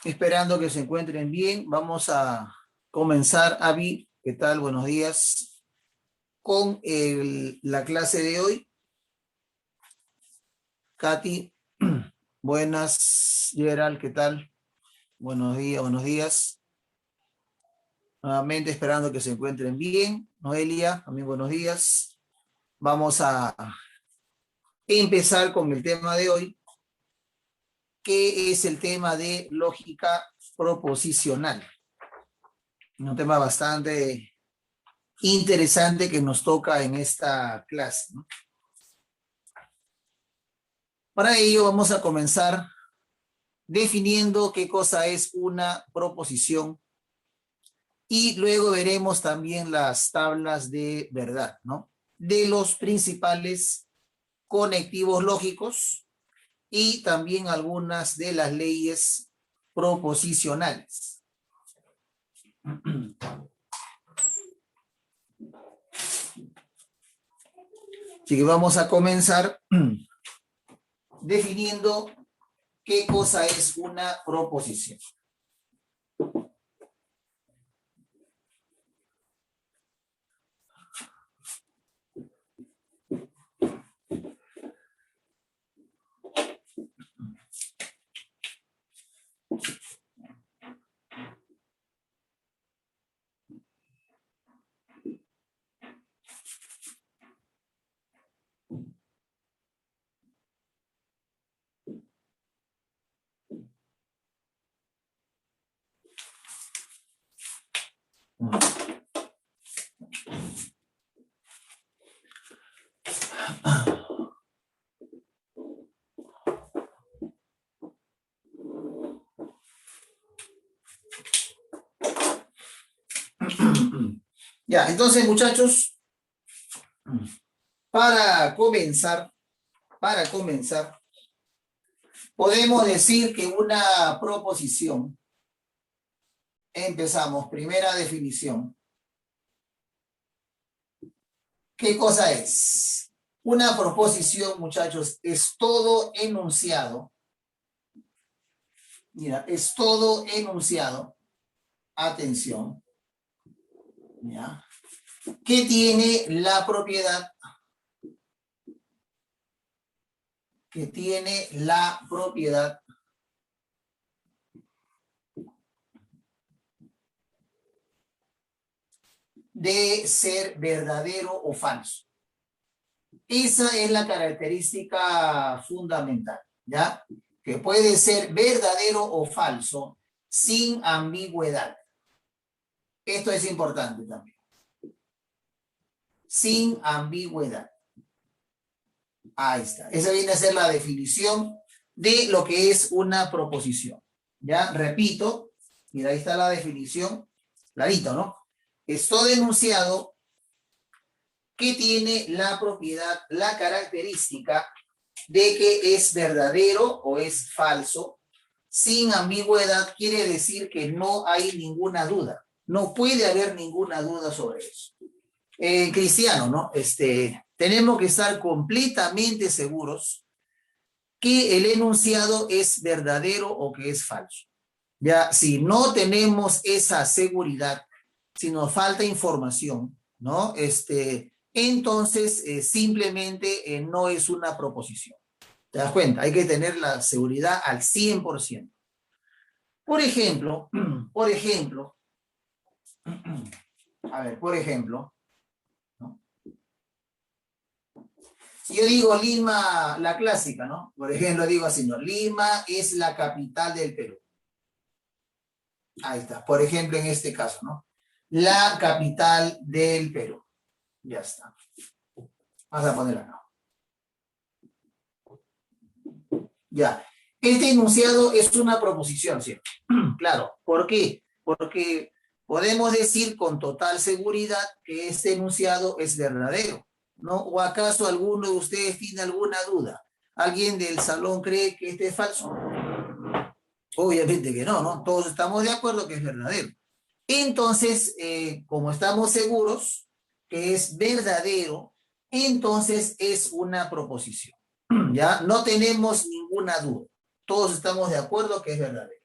Esperando que se encuentren bien, vamos a comenzar. Avi, ¿qué tal? Buenos días. Con la clase de hoy. Katy, buenas. Gerald, ¿qué tal? Buenos días, buenos días. Nuevamente esperando que se encuentren bien. Noelia, también buenos días. Vamos a empezar con el tema de hoy, que es el tema de lógica proposicional. Un tema bastante interesante que nos toca en esta clase, ¿no? Para ello vamos a comenzar definiendo qué cosa es una proposición y luego veremos también las tablas de verdad, ¿no? De los principales conectivos lógicos y también algunas de las leyes proposicionales. Así que vamos a comenzar definiendo qué cosa es una proposición. Ya, entonces, muchachos, para comenzar, podemos decir que una proposición, empezamos, primera definición. ¿Qué cosa es? Una proposición, muchachos, es todo enunciado. Mira, es todo enunciado. Atención. ¿Ya? Que tiene la propiedad. Que tiene la propiedad de ser verdadero o falso. Esa es la característica fundamental, ¿ya? Que puede ser verdadero o falso sin ambigüedad. Esto es importante también. Sin ambigüedad. Ahí está. Esa viene a ser la definición de lo que es una proposición. Ya, repito, mira, ahí está la definición, clarito, ¿no? Es todo enunciado que tiene la propiedad, la característica de que es verdadero o es falso, sin ambigüedad, quiere decir que no hay ninguna duda. No puede haber ninguna duda sobre eso. Cristiano, ¿no? Tenemos que estar completamente seguros que el enunciado es verdadero o que es falso. Ya, si no tenemos esa seguridad, si nos falta información, ¿no? Entonces simplemente no es una proposición. ¿Te das cuenta? Hay que tener la seguridad al 100%. Por ejemplo, a ver, por ejemplo, ¿no? Si yo digo Lima, la clásica, ¿no? Por ejemplo, digo así, ¿no? Lima es la capital del Perú. Ahí está. Por ejemplo, en este caso, ¿no? La capital del Perú. Ya está. Vamos a poner acá. Ya. Este enunciado es una proposición, ¿cierto? Claro. ¿Por qué? Porque podemos decir con total seguridad que este enunciado es verdadero, ¿no? ¿O acaso alguno de ustedes tiene alguna duda? ¿Alguien del salón cree que este es falso? Obviamente que no, ¿no? Todos estamos de acuerdo que es verdadero. Entonces, como estamos seguros que es verdadero, entonces es una proposición. ¿Ya? No tenemos ninguna duda. Todos estamos de acuerdo que es verdadero.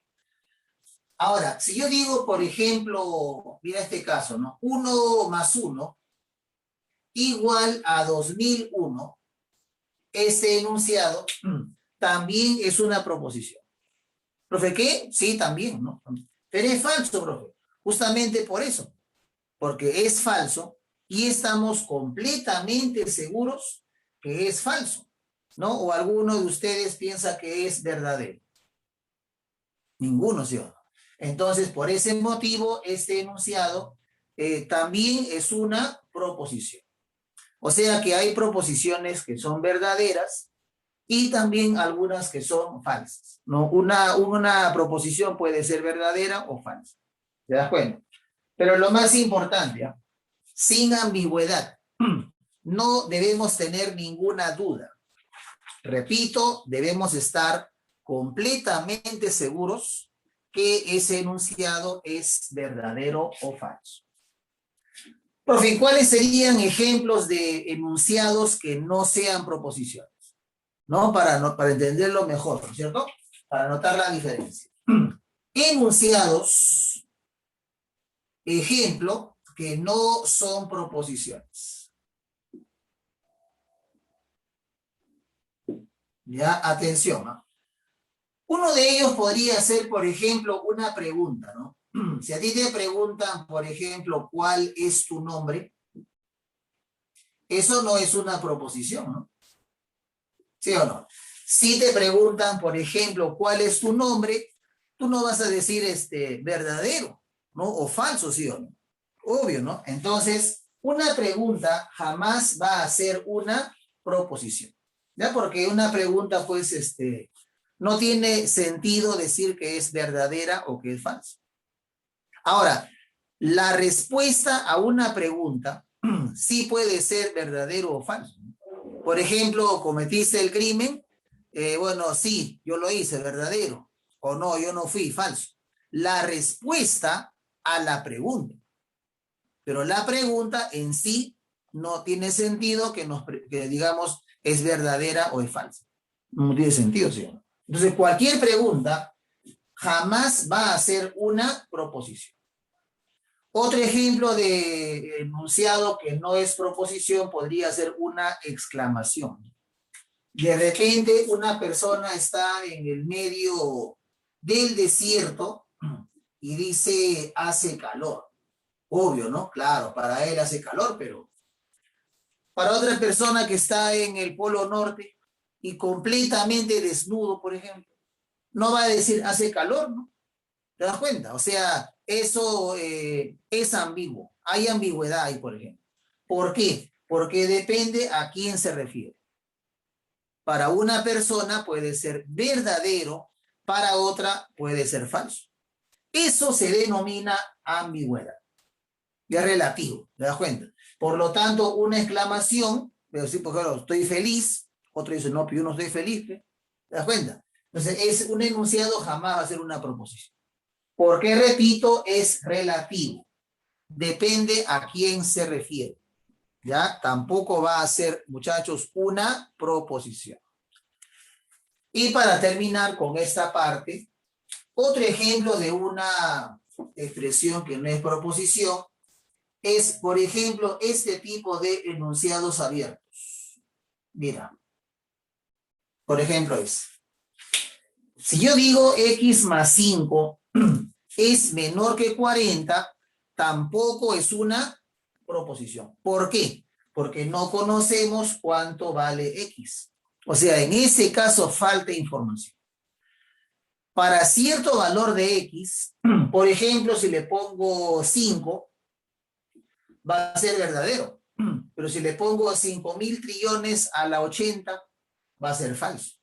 Ahora, si yo digo, por ejemplo, mira este caso, ¿no? 1 más 1 igual a 2001, ese enunciado también es una proposición. ¿Profe qué? Sí, también, ¿no? Pero es falso, profe. Justamente por eso, porque es falso y estamos completamente seguros que es falso, ¿no? O alguno de ustedes piensa que es verdadero. Ninguno, ¿sí o no? Entonces, por ese motivo, este enunciado también es una proposición. O sea que hay proposiciones que son verdaderas y también algunas que son falsas, ¿no? Una proposición puede ser verdadera o falsa. ¿Te das cuenta? Pero lo más importante, ¿eh? Sin ambigüedad. No debemos tener ninguna duda. Repito, debemos estar completamente seguros que ese enunciado es verdadero o falso. Profe, ¿cuáles serían ejemplos de enunciados que no sean proposiciones? ¿No? Para entenderlo mejor, ¿no es cierto? Para notar la diferencia. Enunciados, ejemplo, que no son proposiciones. Ya, atención, ¿no? Uno de ellos podría ser, por ejemplo, una pregunta, ¿no? Si a ti te preguntan, por ejemplo, ¿cuál es tu nombre? Eso no es una proposición, ¿no? ¿Sí o no? Si te preguntan, por ejemplo, ¿cuál es tu nombre? Tú no vas a decir verdadero, ¿no? O falso, ¿sí o no? Obvio, ¿no? Entonces, una pregunta jamás va a ser una proposición, ¿ya? Porque una pregunta, pues, no tiene sentido decir que es verdadera o que es falsa. Ahora, la respuesta a una pregunta sí puede ser verdadero o falso. Por ejemplo, ¿cometiste el crimen? Bueno, sí, yo lo hice, verdadero. O no, yo no fui, falso. La respuesta a la pregunta. Pero la pregunta en sí no tiene sentido que digamos es verdadera o es falsa. No tiene sentido, ¿sí? Entonces, cualquier pregunta jamás va a ser una proposición. Otro ejemplo de enunciado que no es proposición podría ser una exclamación. De repente una persona está en el medio del desierto y dice, hace calor. Obvio, ¿no? Claro, para él hace calor, pero para otra persona que está en el Polo Norte y completamente desnudo, por ejemplo, no va a decir hace calor, ¿no? ¿Te das cuenta? O sea, eso es ambiguo. Hay ambigüedad ahí, por ejemplo. ¿Por qué? Porque depende a quién se refiere. Para una persona puede ser verdadero, para otra puede ser falso. Eso se denomina ambigüedad. Ya es relativo, ¿te das cuenta? Por lo tanto, una exclamación, pero sí, por ejemplo, estoy feliz, otro dice, no, pero yo no estoy feliz, ¿te das cuenta? Entonces, es un enunciado jamás va a ser una proposición. Porque, repito, es relativo. Depende a quién se refiere. ¿Ya? Tampoco va a ser, muchachos, una proposición. Y para terminar con esta parte, otro ejemplo de una expresión que no es proposición es, por ejemplo, este tipo de enunciados abiertos. Mira, por ejemplo, si yo digo x más 5 es menor que 40, tampoco es una proposición. ¿Por qué? Porque no conocemos cuánto vale x. O sea, en ese caso falta información. Para cierto valor de x, por ejemplo, si le pongo 5, va a ser verdadero. Pero si le pongo 5.000 trillones a la 80, va a ser falso.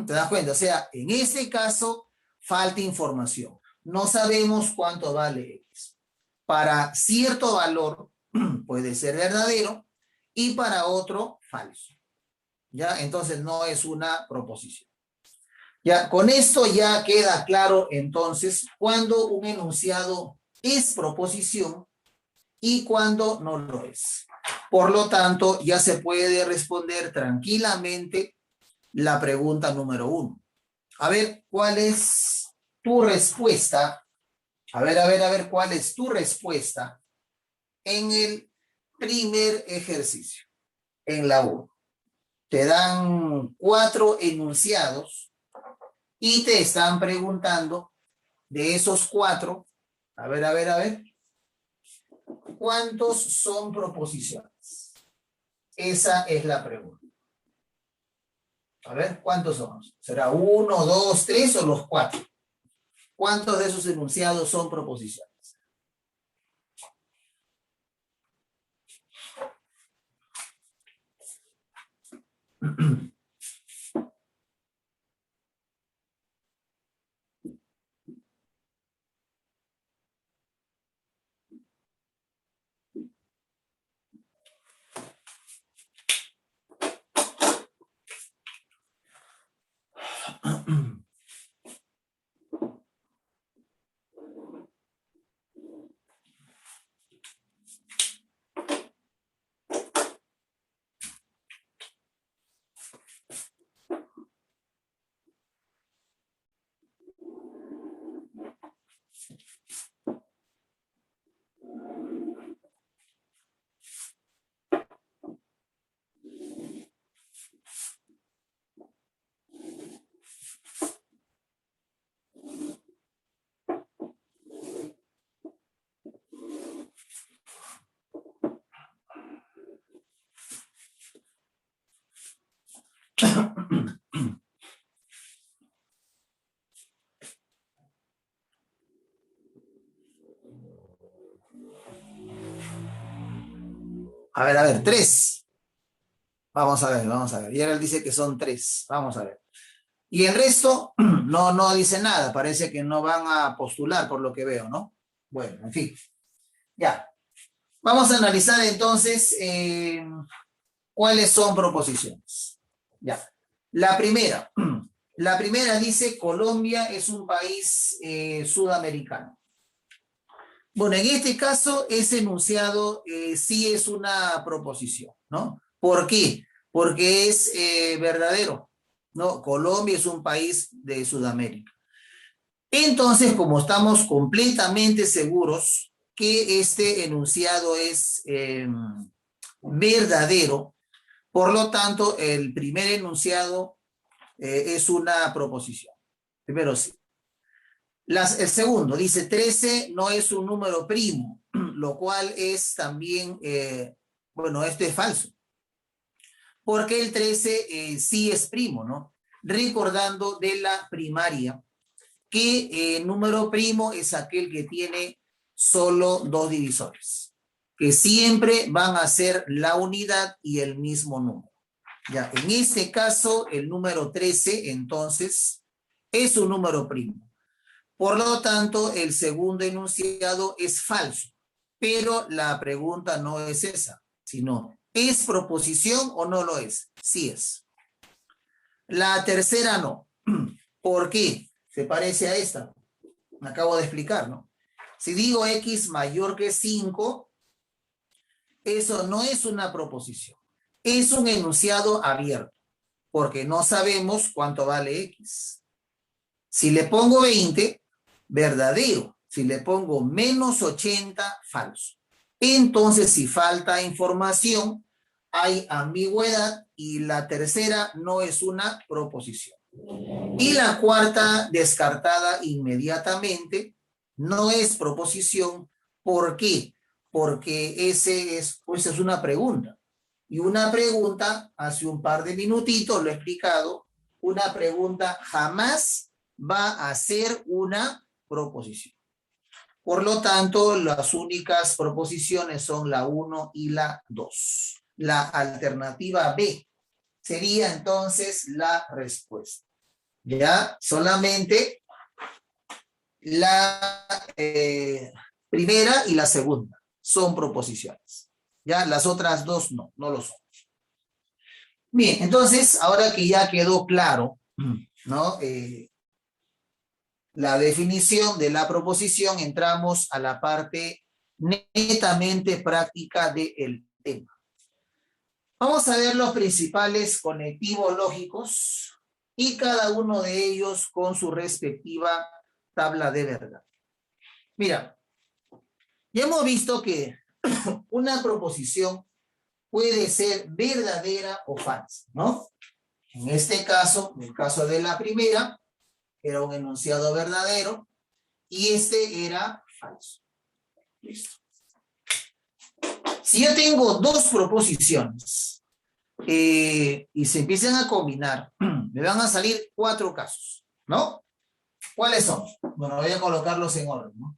¿Te das cuenta? O sea, en ese caso, falta información. No sabemos cuánto vale x. Para cierto valor puede ser verdadero y para otro falso. ¿Ya? Entonces no es una proposición. Ya, con esto ya queda claro entonces cuando un enunciado es proposición y cuando no lo es. Por lo tanto, ya se puede responder tranquilamente la pregunta número 1. A ver, ¿cuál es tu respuesta, a ver, ¿cuál es tu respuesta en el primer ejercicio, en la 1? Te dan 4 enunciados y te están preguntando de esos 4, a ver, ¿cuántos son proposiciones? Esa es la pregunta. A ver, ¿cuántos son? ¿Será 1, 2, 3 o los 4? ¿Cuántos de esos enunciados son proposiciones? A ver, 3. Vamos a ver. Y ahora él dice que son 3. Vamos a ver. Y el resto no dice nada. Parece que no van a postular por lo que veo, ¿no? Bueno, en fin. Ya. Vamos a analizar entonces cuáles son proposiciones. Ya. La primera. La primera dice Colombia es un país sudamericano. Bueno, en este caso, ese enunciado sí es una proposición, ¿no? ¿Por qué? Porque es verdadero, ¿no? Colombia es un país de Sudamérica. Entonces, como estamos completamente seguros que este enunciado es verdadero, por lo tanto, el primer enunciado es una proposición. Primero sí. El segundo dice 13 no es un número primo, lo cual es también, bueno, esto es falso, porque el 13 sí es primo, ¿no? Recordando de la primaria que número primo es aquel que tiene solo 2 divisores, que siempre van a ser la unidad y el mismo número. Ya, en este caso, el número 13, entonces, es un número primo. Por lo tanto, el segundo enunciado es falso, pero la pregunta no es esa, sino, ¿es proposición o no lo es? Sí es. La tercera no. ¿Por qué? Se parece a esta. Me acabo de explicar, ¿no? Si digo x mayor que 5, eso no es una proposición. Es un enunciado abierto, porque no sabemos cuánto vale x. Si le pongo 20, verdadero. Si le pongo menos 80, falso. Entonces, si falta información, hay ambigüedad y la tercera no es una proposición. Y la cuarta, descartada inmediatamente, no es proposición. ¿Por qué? Porque pues es una pregunta. Y una pregunta, hace un par de minutitos lo he explicado, una pregunta jamás va a ser una proposición. Por lo tanto, las únicas proposiciones son la 1 y la 2. La alternativa B sería entonces la respuesta. Ya solamente la primera y la segunda son proposiciones. Ya las otras dos no lo son. Bien, entonces, ahora que ya quedó claro, ¿no? La definición de la proposición, entramos a la parte netamente práctica del tema. Vamos a ver los principales conectivos lógicos y cada uno de ellos con su respectiva tabla de verdad. Mira, ya hemos visto que una proposición puede ser verdadera o falsa, ¿no? En este caso, en el caso de la primera, era un enunciado verdadero y este era falso. Listo. Si yo tengo dos proposiciones y se empiezan a combinar, me van a salir 4 casos, ¿no? ¿Cuáles son? Bueno, voy a colocarlos en orden, ¿no?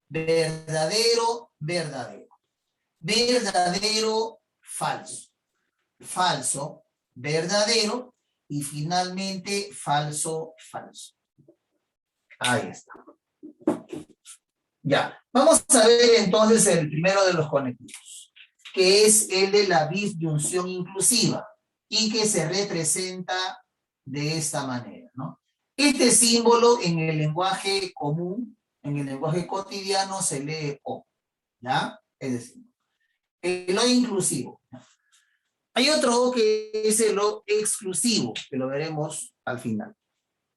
Verdadero, verdadero. Verdadero, falso. Falso, verdadero. Y finalmente, falso, falso. Ahí está. Ya. Vamos a ver entonces el primero de los conectivos, que es el de la disyunción inclusiva y que se representa de esta manera, ¿no? Este símbolo en el lenguaje común, en el lenguaje cotidiano, se lee O, ¿ya? Es decir, el O inclusivo. ¿Ya? Hay otro O que es el O exclusivo, que lo veremos al final.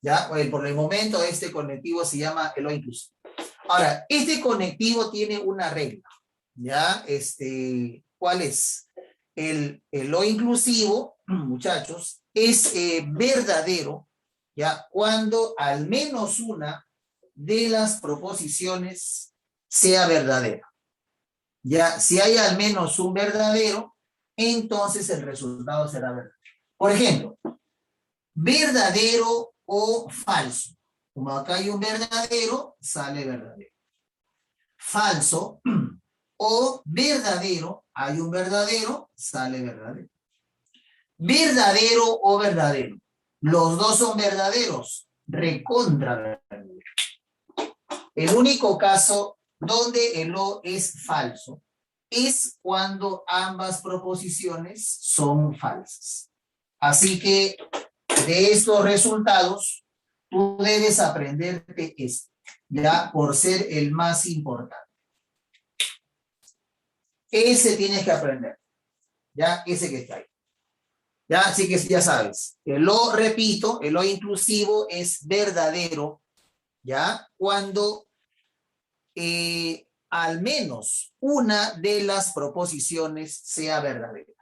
¿Ya? Por el momento este conectivo se llama el O inclusivo. Ahora, este conectivo tiene una regla, ¿ya? ¿Cuál es? El O inclusivo, muchachos, es verdadero, ¿ya? Cuando al menos una de las proposiciones sea verdadera. Ya, si hay al menos un verdadero, entonces el resultado será verdadero. Por ejemplo, verdadero o falso. Como acá hay un verdadero, sale verdadero. Falso o verdadero, hay un verdadero, sale verdadero. Verdadero o verdadero. Los dos son verdaderos, recontra verdadero. El único caso donde el O es falso es cuando ambas proposiciones son falsas. Así que de estos resultados, tú debes aprenderte este, ya por ser el más importante. Ese tienes que aprender, ya ese que está ahí. Ya, así que ya sabes, el O, repito, el O inclusivo es verdadero, ya, cuando al menos una de las proposiciones sea verdadera.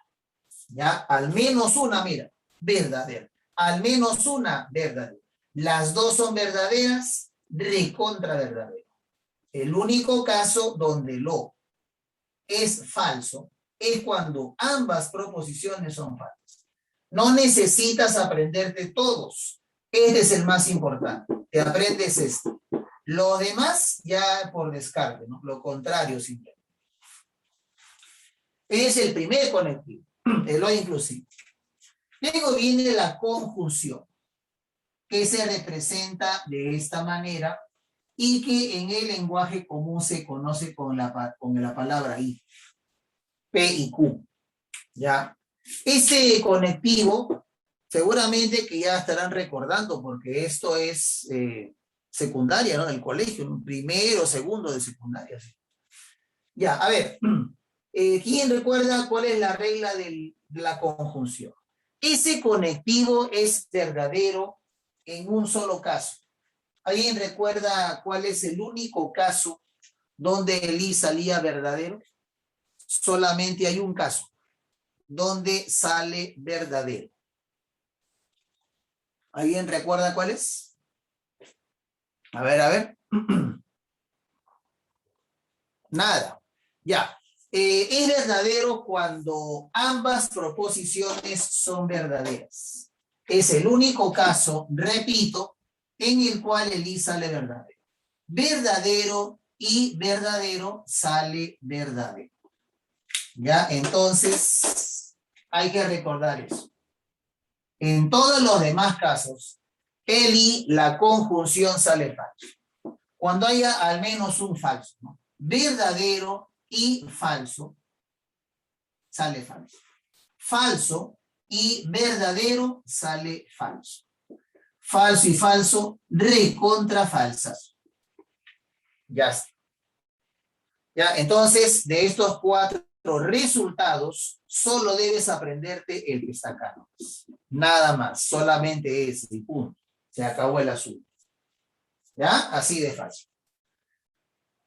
Ya, al menos una, mira, verdadera. Al menos una verdadera. Las dos son verdaderas, recontra verdadera. El único caso donde lo es falso es cuando ambas proposiciones son falsas. No necesitas aprenderte todos. Este es el más importante. Te aprendes esto. Lo demás ya por descarte, ¿no? Lo contrario simplemente. Es el primer conectivo, el O inclusivo. Luego viene la conjunción, que se representa de esta manera y que en el lenguaje común se conoce con la palabra I, P y Q. ¿Ya? Ese conectivo, seguramente que ya estarán recordando, porque esto es secundaria, ¿no? Del colegio, ¿no? Primero, segundo de secundaria. ¿Sí? Ya, a ver, ¿quién recuerda cuál es la regla de la conjunción? Ese conectivo es verdadero en un solo caso. ¿Alguien recuerda cuál es el único caso donde el I salía verdadero? Solamente hay un caso donde sale verdadero. ¿Alguien recuerda cuál es? A ver, a ver. Nada. Ya. Es verdadero cuando ambas proposiciones son verdaderas. Es el único caso, repito, en el cual el I sale verdadero. Verdadero y verdadero sale verdadero. ¿Ya? Entonces, hay que recordar eso. En todos los demás casos, el I, la conjunción sale falso. Cuando haya al menos un falso, ¿no? Verdadero y falso, sale falso. Falso y verdadero, sale falso. Falso y falso, recontra falsas. Ya está. Ya, entonces, de estos 4 resultados, solo debes aprenderte el que está acá. Nada más, solamente ese, y punto. Se acabó el asunto. ¿Ya? Así de fácil.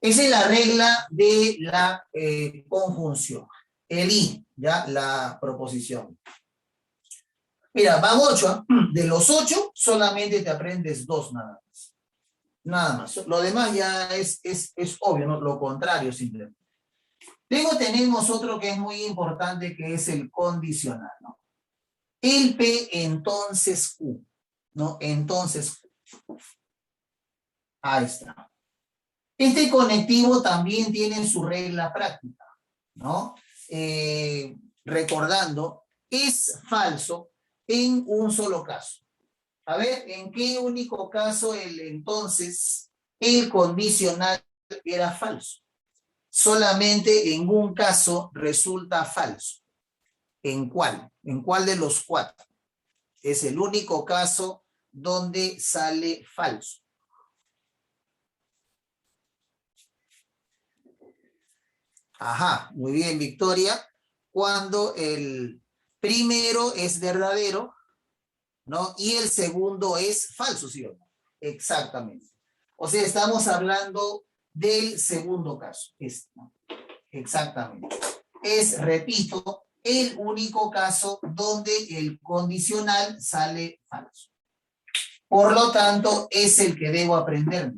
Esa es la regla de la conjunción. El I, ¿ya? La proposición. Mira, van 8. De los 8, solamente te aprendes 2 nada más. Nada más. Lo demás ya es obvio, ¿no? Lo contrario simplemente. Luego tenemos otro que es muy importante, que es el condicional, ¿no? El P, entonces Q, ¿no? Entonces Q. Ahí está. Este conectivo también tiene su regla práctica, ¿no? Recordando, es falso en un solo caso. A ver, ¿en qué único caso el condicional era falso? Solamente en un caso resulta falso. ¿En cuál? ¿En cuál de los 4? Es el único caso donde sale falso. Ajá, muy bien, Victoria. Cuando el primero es verdadero, ¿no? Y el segundo es falso, ¿sí o no? Exactamente. O sea, estamos hablando del segundo caso. ¿No? Exactamente. Es, repito, el único caso donde el condicional sale falso. Por lo tanto, es el que debo aprender.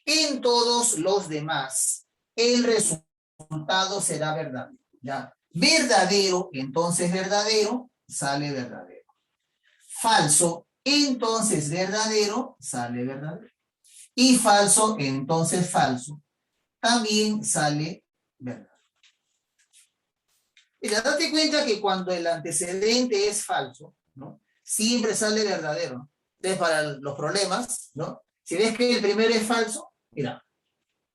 En todos los demás, el resultado será verdadero. ¿Ya? Verdadero, entonces verdadero, sale verdadero. Falso, entonces verdadero, sale verdadero. Y falso, entonces falso, también sale verdadero. Mira, date cuenta que cuando el antecedente es falso, ¿no? Siempre sale verdadero. Entonces, para los problemas, ¿no? Si ves que el primero es falso, mira,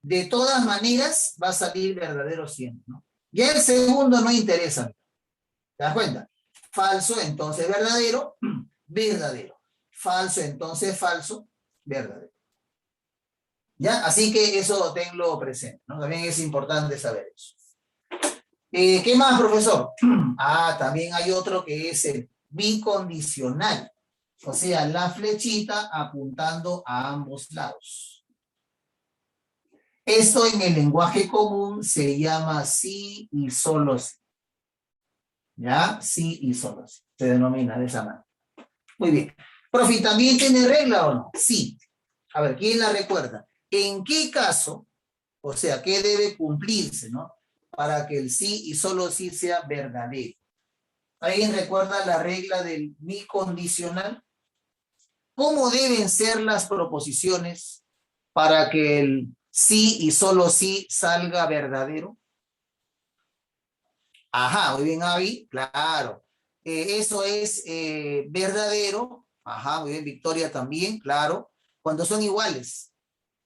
de todas maneras va a salir verdadero siempre, ¿no? Ya el segundo no interesa. ¿Te das cuenta? Falso, entonces verdadero, verdadero. Falso, entonces falso, verdadero. ¿Ya? Así que eso tenlo presente, ¿no? También es importante saber eso. ¿Qué más, profesor? También hay otro que es el bicondicional. O sea, la flechita apuntando a ambos lados. Esto en el lenguaje común se llama sí y solo sí. ¿Ya? Sí y solo sí. Se denomina de esa manera. Muy bien. Profe, ¿también tiene regla o no? Sí. A ver, ¿quién la recuerda? ¿En qué caso, o sea, qué debe cumplirse, ¿no? Para que el sí y solo sí sea verdadero. ¿Alguien recuerda la regla del bicondicional? ¿Cómo deben ser las proposiciones para que el sí y solo sí salga verdadero? Ajá, muy bien, Avi, claro. Eso es verdadero. Ajá, muy bien, Victoria también, claro. Cuando son iguales,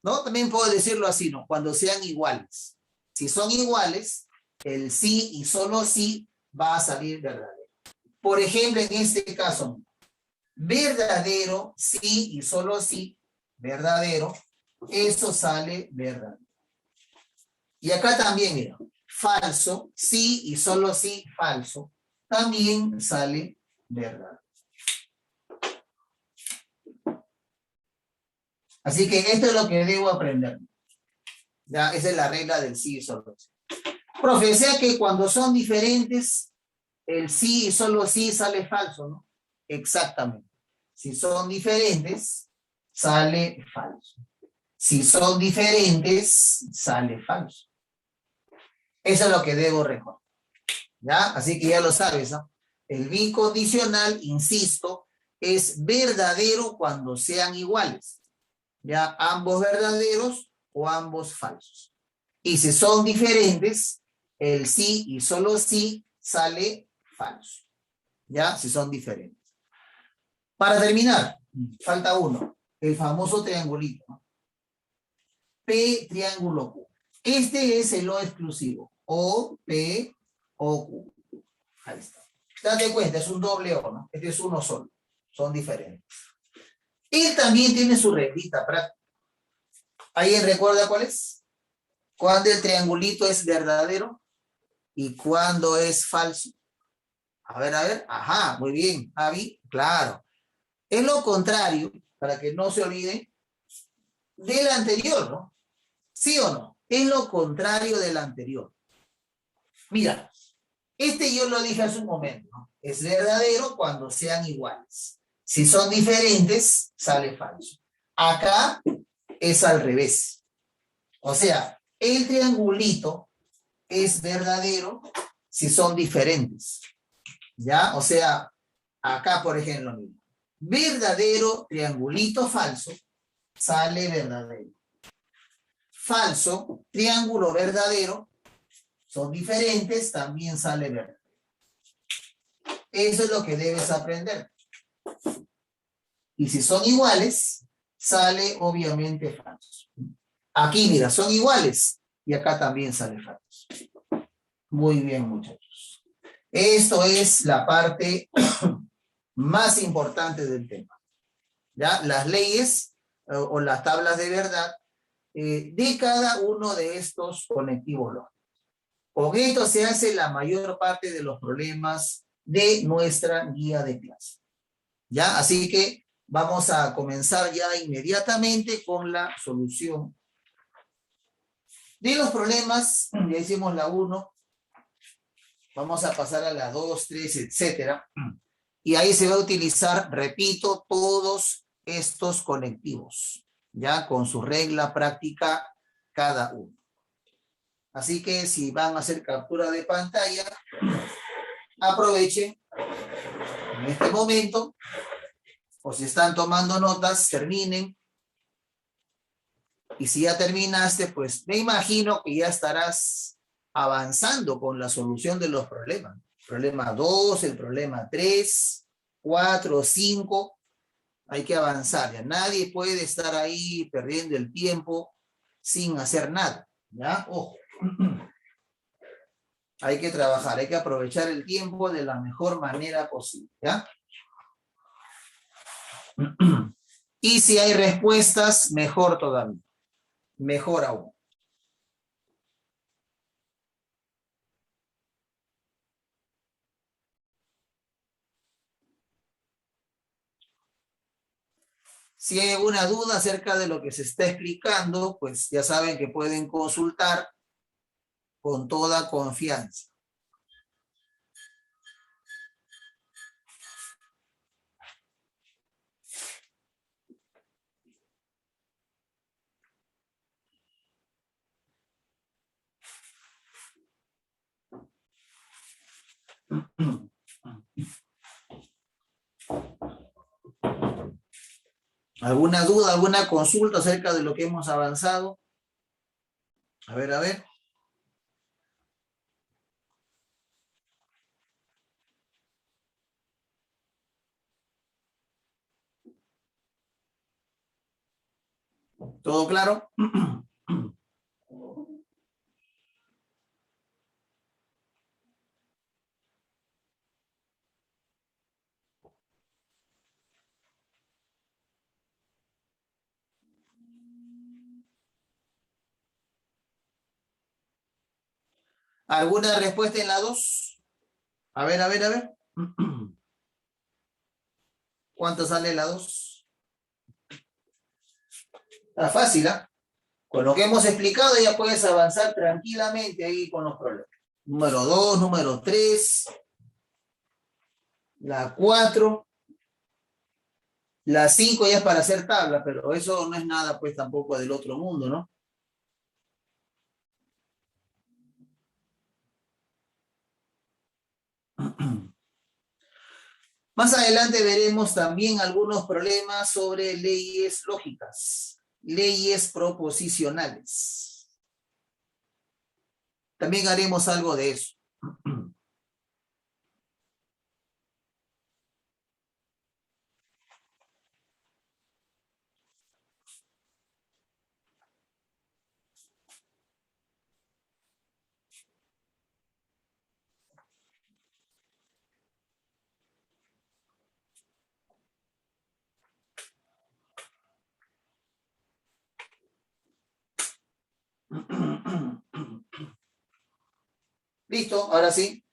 ¿no? También puedo decirlo así, ¿no? Cuando sean iguales. Si son iguales, el sí y solo sí va a salir verdadero. Por ejemplo, en este caso, verdadero, sí y solo sí, verdadero, eso sale verdadero. Y acá también, mira, falso, sí y solo sí, falso, también sale verdadero. Así que esto es lo que debo aprender. Ya, esa es la regla del sí y solo sí. Profe, o sea que cuando son diferentes, el sí y solo sí sale falso, ¿no? Exactamente. Si son diferentes, sale falso. Si son diferentes, sale falso. Eso es lo que debo recordar. ¿Ya? Así que ya lo sabes, ¿no? El bicondicional, insisto, es verdadero cuando sean iguales. ¿Ya? Ambos verdaderos o ambos falsos. Y si son diferentes, el sí y solo sí sale falso. ¿Ya? Si son diferentes. Para terminar, falta uno. El famoso triangulito, ¿no? P, triángulo Q. Este es el O exclusivo. O, P, O, Q. Ahí está. Date cuenta, es un doble O, ¿no? Este es uno solo. Son diferentes. Él también tiene su reglita práctica. ¿Alguien recuerda cuál es? Cuando el triangulito es verdadero y cuando es falso. A ver, a ver. Ajá, muy bien. Avi, claro. Es lo contrario para que no se olviden, del anterior, ¿no? ¿Sí o no? Es lo contrario del anterior. Mira, este yo lo dije hace un momento, ¿no? Es verdadero cuando sean iguales. Si son diferentes, sale falso. Acá es al revés. O sea, el triangulito es verdadero si son diferentes. ¿Ya? O sea, acá, por ejemplo, mira, verdadero, triangulito falso, sale verdadero. Falso, triángulo verdadero, son diferentes, también sale verdadero. Eso es lo que debes aprender. Y si son iguales, sale obviamente falso. Aquí, mira, son iguales. Y acá también sale falso. Muy bien, muchachos. Esto es la parte más importante del tema. ¿Ya? Las leyes o las tablas de verdad de cada uno de estos conectivos lógicos. Con esto se hace la mayor parte de los problemas de nuestra guía de clase. ¿Ya? Así que vamos a comenzar ya inmediatamente con la solución de los problemas. Ya hicimos la 1, vamos a pasar a la 2, 3, etcétera. Y ahí se va a utilizar, repito, todos estos conectivos, ya con su regla práctica cada uno. Así que si van a hacer captura de pantalla, aprovechen en este momento, o si están tomando notas, terminen. Y si ya terminaste, pues me imagino que ya estarás avanzando con la solución de los problemas. Problema 2, el problema 3, 4, 5. Hay que avanzar. Ya nadie puede estar ahí perdiendo el tiempo sin hacer nada. ¿Ya? Ojo. Hay que trabajar, hay que aprovechar el tiempo de la mejor manera posible. ¿Ya? Y si hay respuestas, mejor todavía. Mejor aún. Si hay alguna duda acerca de lo que se está explicando, pues ya saben que pueden consultar con toda confianza. ¿Alguna duda, alguna consulta acerca de lo que hemos avanzado? A ver, a ver. ¿Todo claro? ¿Alguna respuesta en la 2? A ver, a ver, a ver. ¿Cuánto sale la 2? Está fácil, ¿ah? Con lo que hemos explicado ya puedes avanzar tranquilamente ahí con los problemas. Número 2, número 3, la 4, la 5 ya es para hacer tabla, pero eso no es nada pues tampoco del otro mundo, ¿no? Más adelante veremos también algunos problemas sobre leyes lógicas, leyes proposicionales. También haremos algo de eso. ¿Listo? Ahora sí.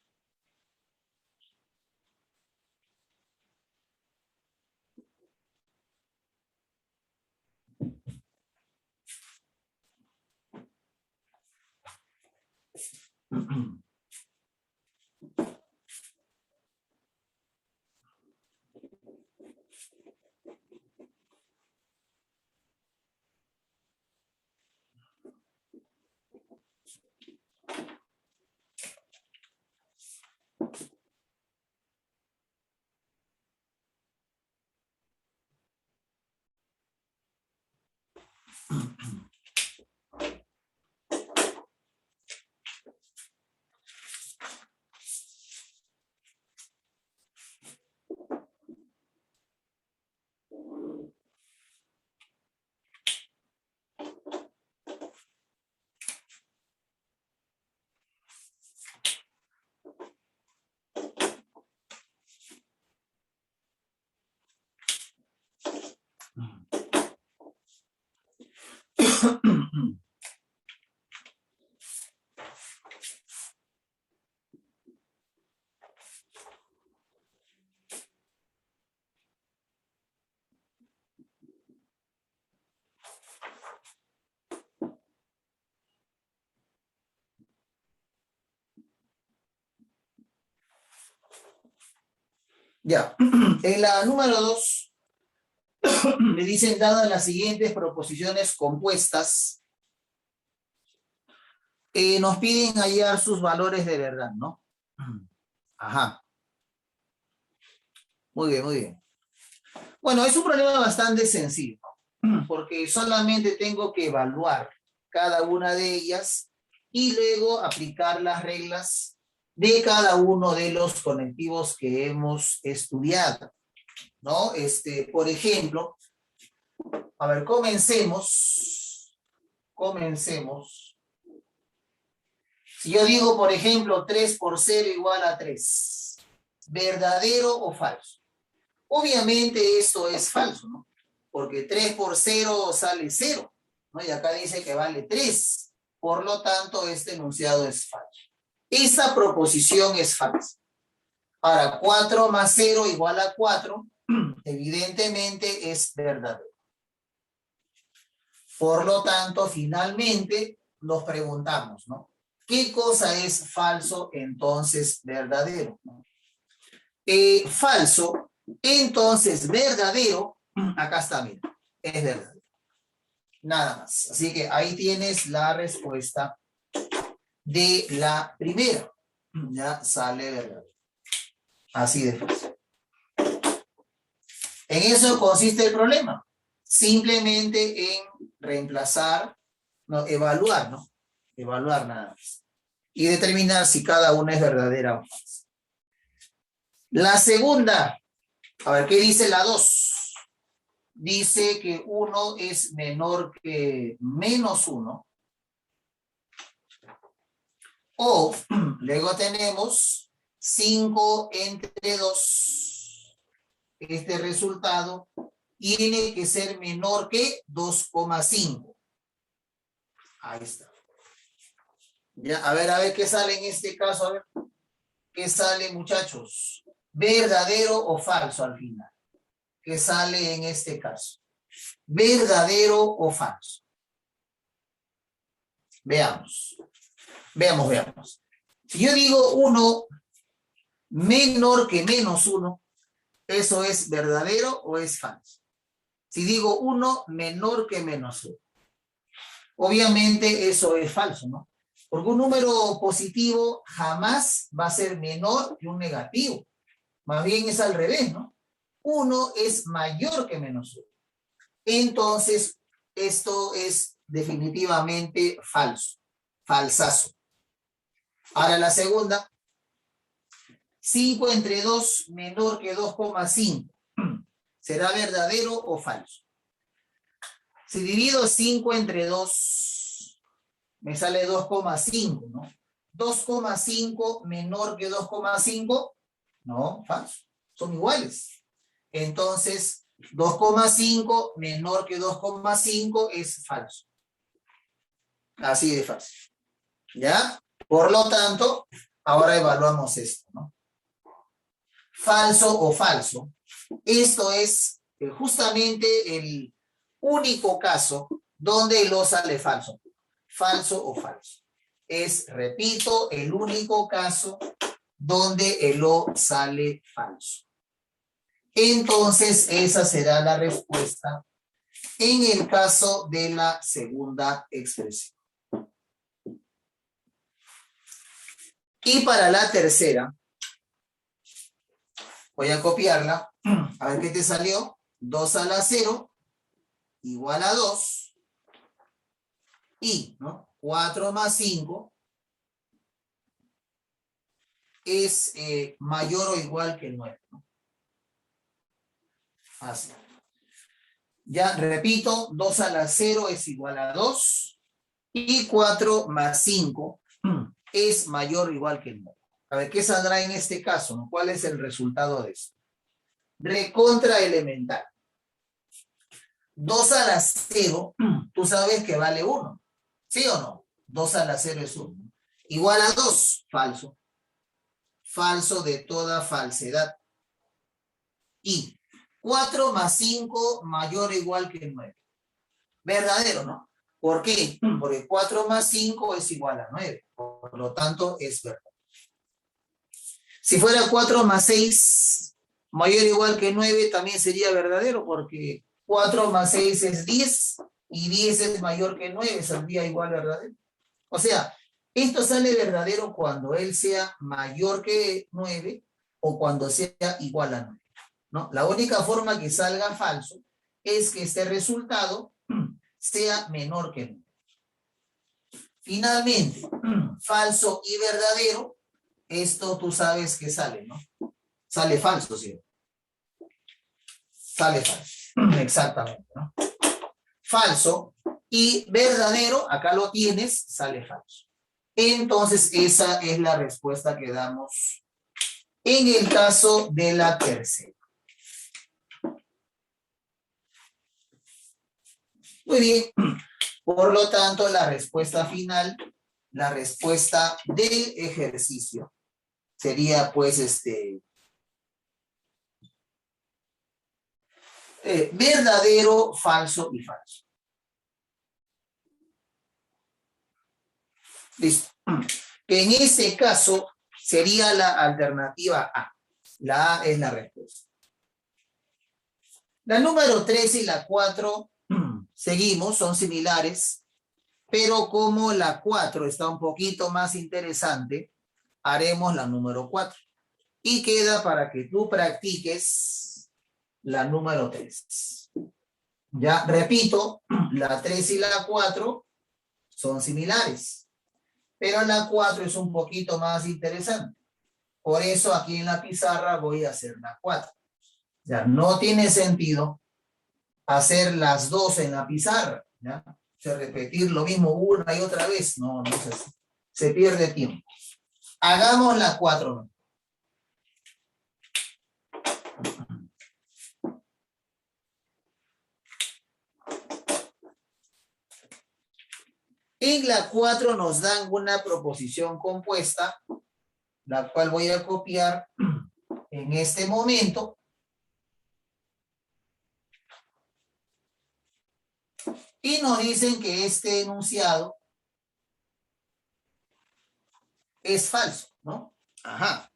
Ya, en la número 2 me dicen, dadas las siguientes proposiciones compuestas, nos piden hallar sus valores de verdad, ¿no? Ajá. Muy bien, muy bien. Bueno, es un problema bastante sencillo, porque solamente tengo que evaluar cada una de ellas y luego aplicar las reglas de cada uno de los conectivos que hemos estudiado, ¿no? Por ejemplo, a ver, comencemos. Si yo digo, por ejemplo, 3 por 0 igual a 3, ¿verdadero o falso? Obviamente esto es falso, ¿no? Porque 3 por 0 sale 0, ¿no? Y acá dice que vale 3. Por lo tanto, este enunciado es falso. Esa proposición es falsa. Ahora, 4 más 0 igual a 4, evidentemente es verdadero. Por lo tanto, finalmente nos preguntamos, ¿no? ¿Qué cosa es falso, entonces verdadero? Falso, entonces verdadero, acá está, mira, es verdadero. Nada más. Así que ahí tienes la respuesta de la primera. Ya sale verdadero. Así de fácil. En eso consiste el problema. Simplemente en reemplazar, no, evaluar, ¿no? Evaluar nada más. Y determinar si cada una es verdadera o falsa. La segunda, a ver, ¿qué dice la 2? Dice que 1 es menor que menos 1. O luego tenemos 5 entre 2. Este resultado tiene que ser menor que 2,5. Ahí está. Ya, a ver qué sale en este caso. A ver, ¿qué sale, muchachos? ¿Verdadero o falso al final? ¿Qué sale en este caso? ¿Verdadero o falso? Veamos. Veamos. Si yo digo 1 menor que menos 1, ¿eso es verdadero o es falso? Si digo 1 menor que menos 1, obviamente eso es falso, ¿no? Porque un número positivo jamás va a ser menor que un negativo. Más bien es al revés, ¿no? 1 es mayor que menos 1. Entonces, esto es definitivamente falso. Falsazo. Ahora la segunda. 5 entre 2 menor que 2,5. ¿Será verdadero o falso? Si divido 5 entre 2, me sale 2,5, ¿no? 2,5 menor que 2,5, no, falso. Son iguales. Entonces, 2,5 menor que 2,5 es falso. Así de fácil. ¿Ya? Por lo tanto, ahora evaluamos esto, ¿no? Falso o falso. Esto es justamente el único caso donde lo sale falso. Falso o falso. es, repito, el único caso donde el O sale falso. Entonces, esa será la respuesta en el caso de la segunda expresión. Y para la tercera, voy a copiarla. A ver qué te salió. 2 a la 0 igual a 2. Y, ¿no? 4 más 5 es mayor o igual que el 9, ¿no? Así. Ya, repito, 2 a la 0 es igual a 2. Y 4 más 5 es mayor o igual que el 9. A ver, ¿qué saldrá en este caso, ¿no? ¿Cuál es el resultado de esto? Recontra elemental. 2 a la 0, tú sabes que vale 1. ¿Sí o no? 2 a la 0 es 1. Igual a 2, falso. Falso de toda falsedad. Y 4 más 5 mayor o igual que 9. Verdadero, ¿no? ¿Por qué? Porque 4 más 5 es igual a 9. Por lo tanto, es verdad. Si fuera 4 más 6 mayor o igual que 9, también sería verdadero, porque 4 más 6 es 10 y 10 es mayor que 9, saldría igual verdadero. O sea, esto sale verdadero cuando él sea mayor que 9 o cuando sea igual a 9, ¿no? La única forma que salga falso es que este resultado sea menor que 9. Finalmente, falso y verdadero, esto tú sabes que sale, ¿no? Sale falso, ¿sí? Sale falso, exactamente, ¿no? Falso y verdadero, acá lo tienes, sale falso. Entonces, esa es la respuesta que damos en el caso de la tercera. Muy bien. Por lo tanto, la respuesta final, la respuesta del ejercicio, sería pues verdadero, falso y falso. Listo. Que en ese caso sería la alternativa A. La A es la respuesta. La número 3 y la 4, seguimos, son similares, pero como la 4 está un poquito más interesante, haremos la número 4. Y queda para que tú practiques la número 3. Ya, repito, la 3 y la 4 son similares, pero la 4 es un poquito más interesante. Por eso aquí en la pizarra voy a hacer la 4. Ya, no tiene sentido hacer las dos en la pizarra, ¿ya? O sea, repetir lo mismo una y otra vez, no es así. Se pierde tiempo. Hagamos la 4, ¿no? En la 4 nos dan una proposición compuesta, la cual voy a copiar en este momento. Y nos dicen que este enunciado es falso, ¿no? Ajá.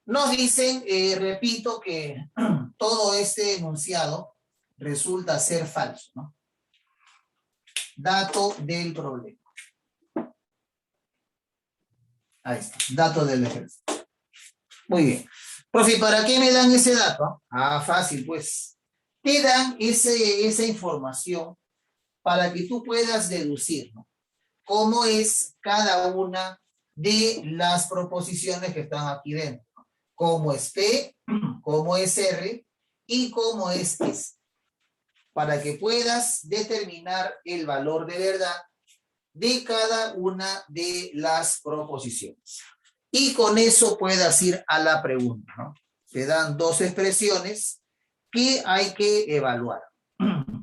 Nos dicen, repito, que todo este enunciado resulta ser falso, ¿no? Dato del problema. Ahí está, dato del ejercicio. Muy bien. Profe, ¿para qué me dan ese dato? Ah, fácil, pues. Te dan esa información para que tú puedas deducir, ¿no? Cómo es cada una de las proposiciones que están aquí dentro. Cómo es P, cómo es R y cómo es S. Para que puedas determinar el valor de verdad de cada una de las proposiciones. Y con eso puedas ir a la pregunta, ¿no? Te dan dos expresiones que hay que evaluar.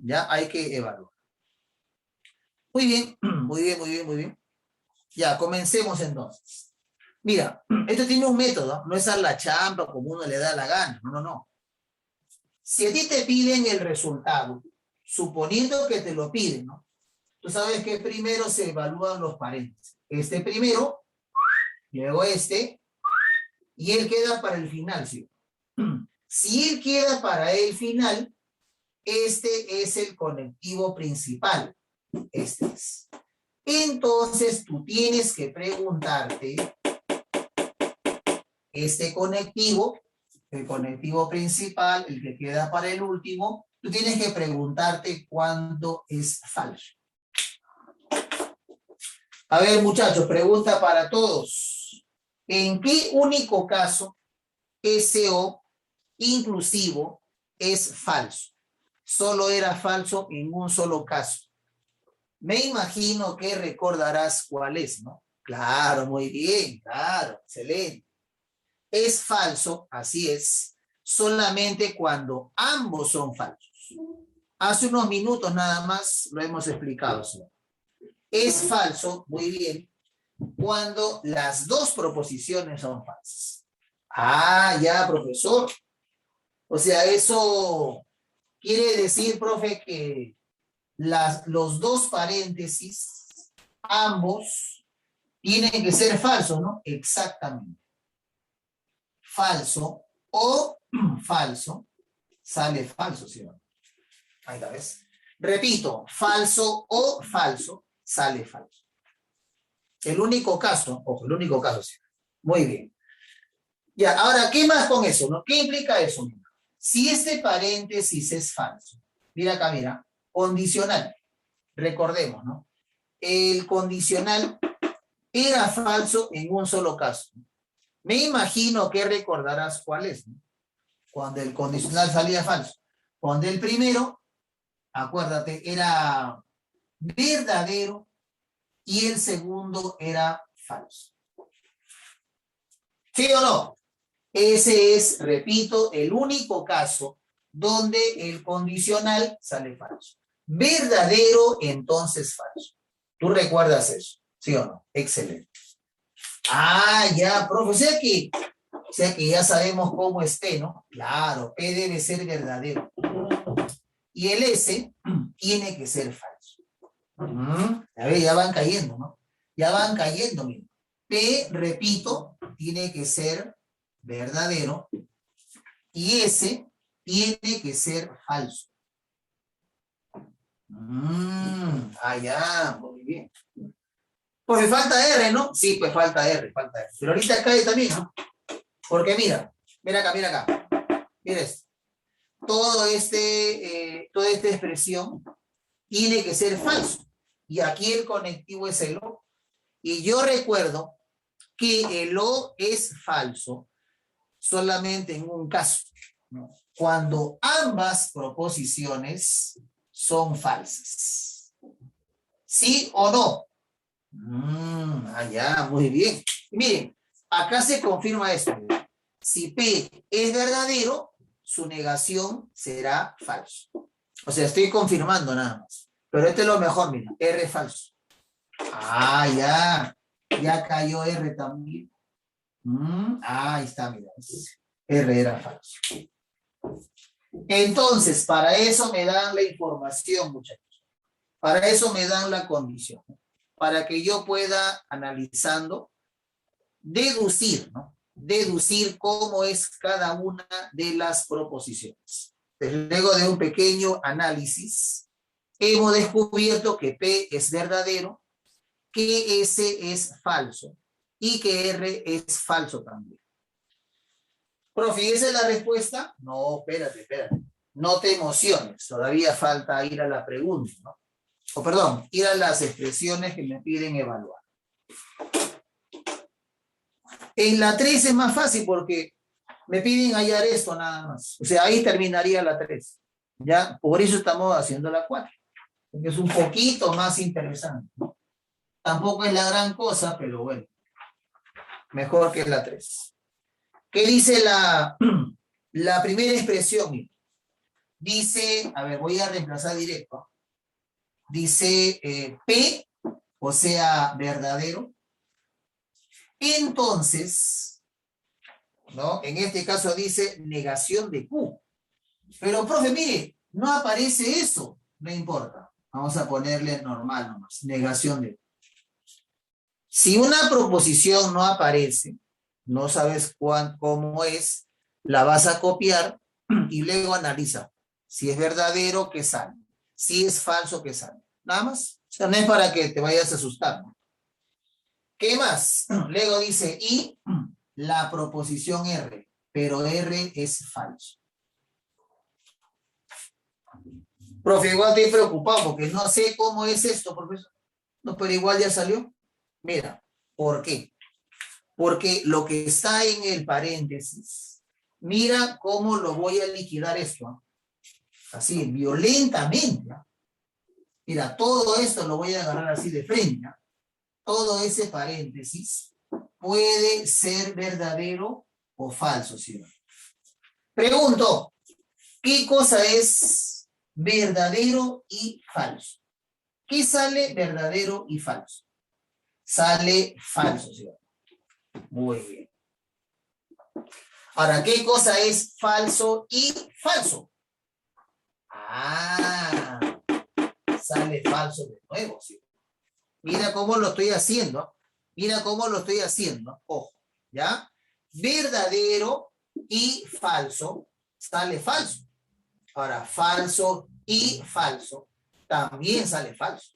Ya hay que evaluar. Muy bien, muy bien, muy bien, muy bien. Ya, comencemos entonces. Mira, esto tiene un método, no es a la champa como uno le da la gana, no, no, no. Si a ti te piden el resultado, suponiendo que te lo piden, ¿no? Tú sabes que primero se evalúan los paréntesis. este primero, luego este, y él queda para el final, ¿sí? Si él queda para el final, este es el conectivo principal. Este es. Entonces, tú tienes que preguntarte, este conectivo, el conectivo principal, el que queda para el último, tú tienes que preguntarte cuándo es falso. A ver, muchachos, pregunta para todos. ¿En qué único caso SO inclusivo es falso? Solo era falso en un solo caso. Me imagino que recordarás cuál es, ¿no? Claro, muy bien, claro, excelente. Es falso, así es, solamente cuando ambos son falsos. Hace unos minutos nada más lo hemos explicado, ¿no? Es falso, muy bien, cuando las dos proposiciones son falsas. Ah, ya, profesor. O sea, eso quiere decir, profe, que los dos paréntesis, ambos, tienen que ser falsos, ¿no? Exactamente. Falso o falso, sale falso, ¿sí o no? Ahí la ves. Repito, falso o falso, sale falso. El único caso, ojo, el único caso, sí. Muy bien. Ya, ahora, ¿qué más con eso, no? ¿Qué implica eso? Si este paréntesis es falso, mira acá, mira, condicional, recordemos, ¿no? El condicional era falso en un solo caso. Me imagino que recordarás cuál es, ¿no? Cuando el condicional salía falso. Cuando el primero, acuérdate, era verdadero y el segundo era falso. ¿Sí o no? Ese es, repito, el único caso donde el condicional sale falso. Verdadero, entonces falso. ¿Tú recuerdas eso? ¿Sí o no? Excelente. Ah, ya, profe. O sea que ya sabemos cómo es P, ¿no? Claro, P debe ser verdadero. Y el S tiene que ser falso. A ver, ya van cayendo, ¿no? Ya van cayendo, mira. P, repito, tiene que ser verdadero y S tiene que ser falso. Ya, muy bien. Pues falta R, ¿no? Sí, pues falta R, falta R. Pero ahorita cae también, ¿no? Porque mira acá, mira acá. Mira esto. Toda esta expresión tiene que ser falso. Y aquí el conectivo es el O. Y yo recuerdo que el O es falso solamente en un caso, ¿no? Cuando ambas proposiciones son falsas. ¿Sí o no? Ya, muy bien. Y miren, acá se confirma esto. Si P es verdadero, su negación será falso. O sea, estoy confirmando nada más. Pero este es lo mejor, mira, R es falso. Ya cayó R también. Ahí está, mira. R era falso. Entonces, para eso me dan la información, muchachos. Para eso me dan la condición. Para que yo pueda, analizando, deducir, ¿no? Deducir cómo es cada una de las proposiciones. Luego de un pequeño análisis, hemos descubierto que P es verdadero, que S es falso y que R es falso también. Profe, ¿esa es la respuesta? No, espérate. No te emociones, todavía falta ir a la pregunta, ¿no? O perdón, ir a las expresiones que me piden evaluar. En la 3 es más fácil porque me piden hallar esto nada más. O sea, ahí terminaría la 3. ¿Ya? Por eso estamos haciendo la 4. Porque es un poquito más interesante, ¿no? Tampoco es la gran cosa, pero bueno. Mejor que la 3. ¿Qué dice la primera expresión? Dice, a ver, voy a reemplazar directo. Dice P, o sea, verdadero. Entonces, ¿no? En este caso dice negación de Q. Pero, profe, mire, no aparece eso. No importa. Vamos a ponerle normal nomás. Negación de Q. Si una proposición no aparece, no sabes cómo es, la vas a copiar y luego analiza. Si es verdadero, ¿qué sale? Si es falso, ¿qué sale? Nada más. O sea, no es para que te vayas a asustar, ¿no? ¿Qué más? Luego dice, y la proposición R, pero R es falso. Profe, igual estoy preocupado porque no sé cómo es esto, profesor. No, pero igual ya salió. Mira, ¿por qué? Porque lo que está en el paréntesis, mira cómo lo voy a liquidar esto, ¿no? Así, violentamente, ¿no? Mira, todo esto lo voy a agarrar así de frente, ¿no? Todo ese paréntesis puede ser verdadero o falso, ¿sí? Pregunto, ¿qué cosa es verdadero y falso? ¿Qué sale verdadero y falso? Sale falso, ¿sí? Muy bien. Ahora, ¿qué cosa es falso y falso? Ah, sale falso de nuevo, ¿sí? Mira cómo lo estoy haciendo. Mira cómo lo estoy haciendo. Ojo, ¿ya? Verdadero y falso sale falso. Ahora, falso y falso también sale falso.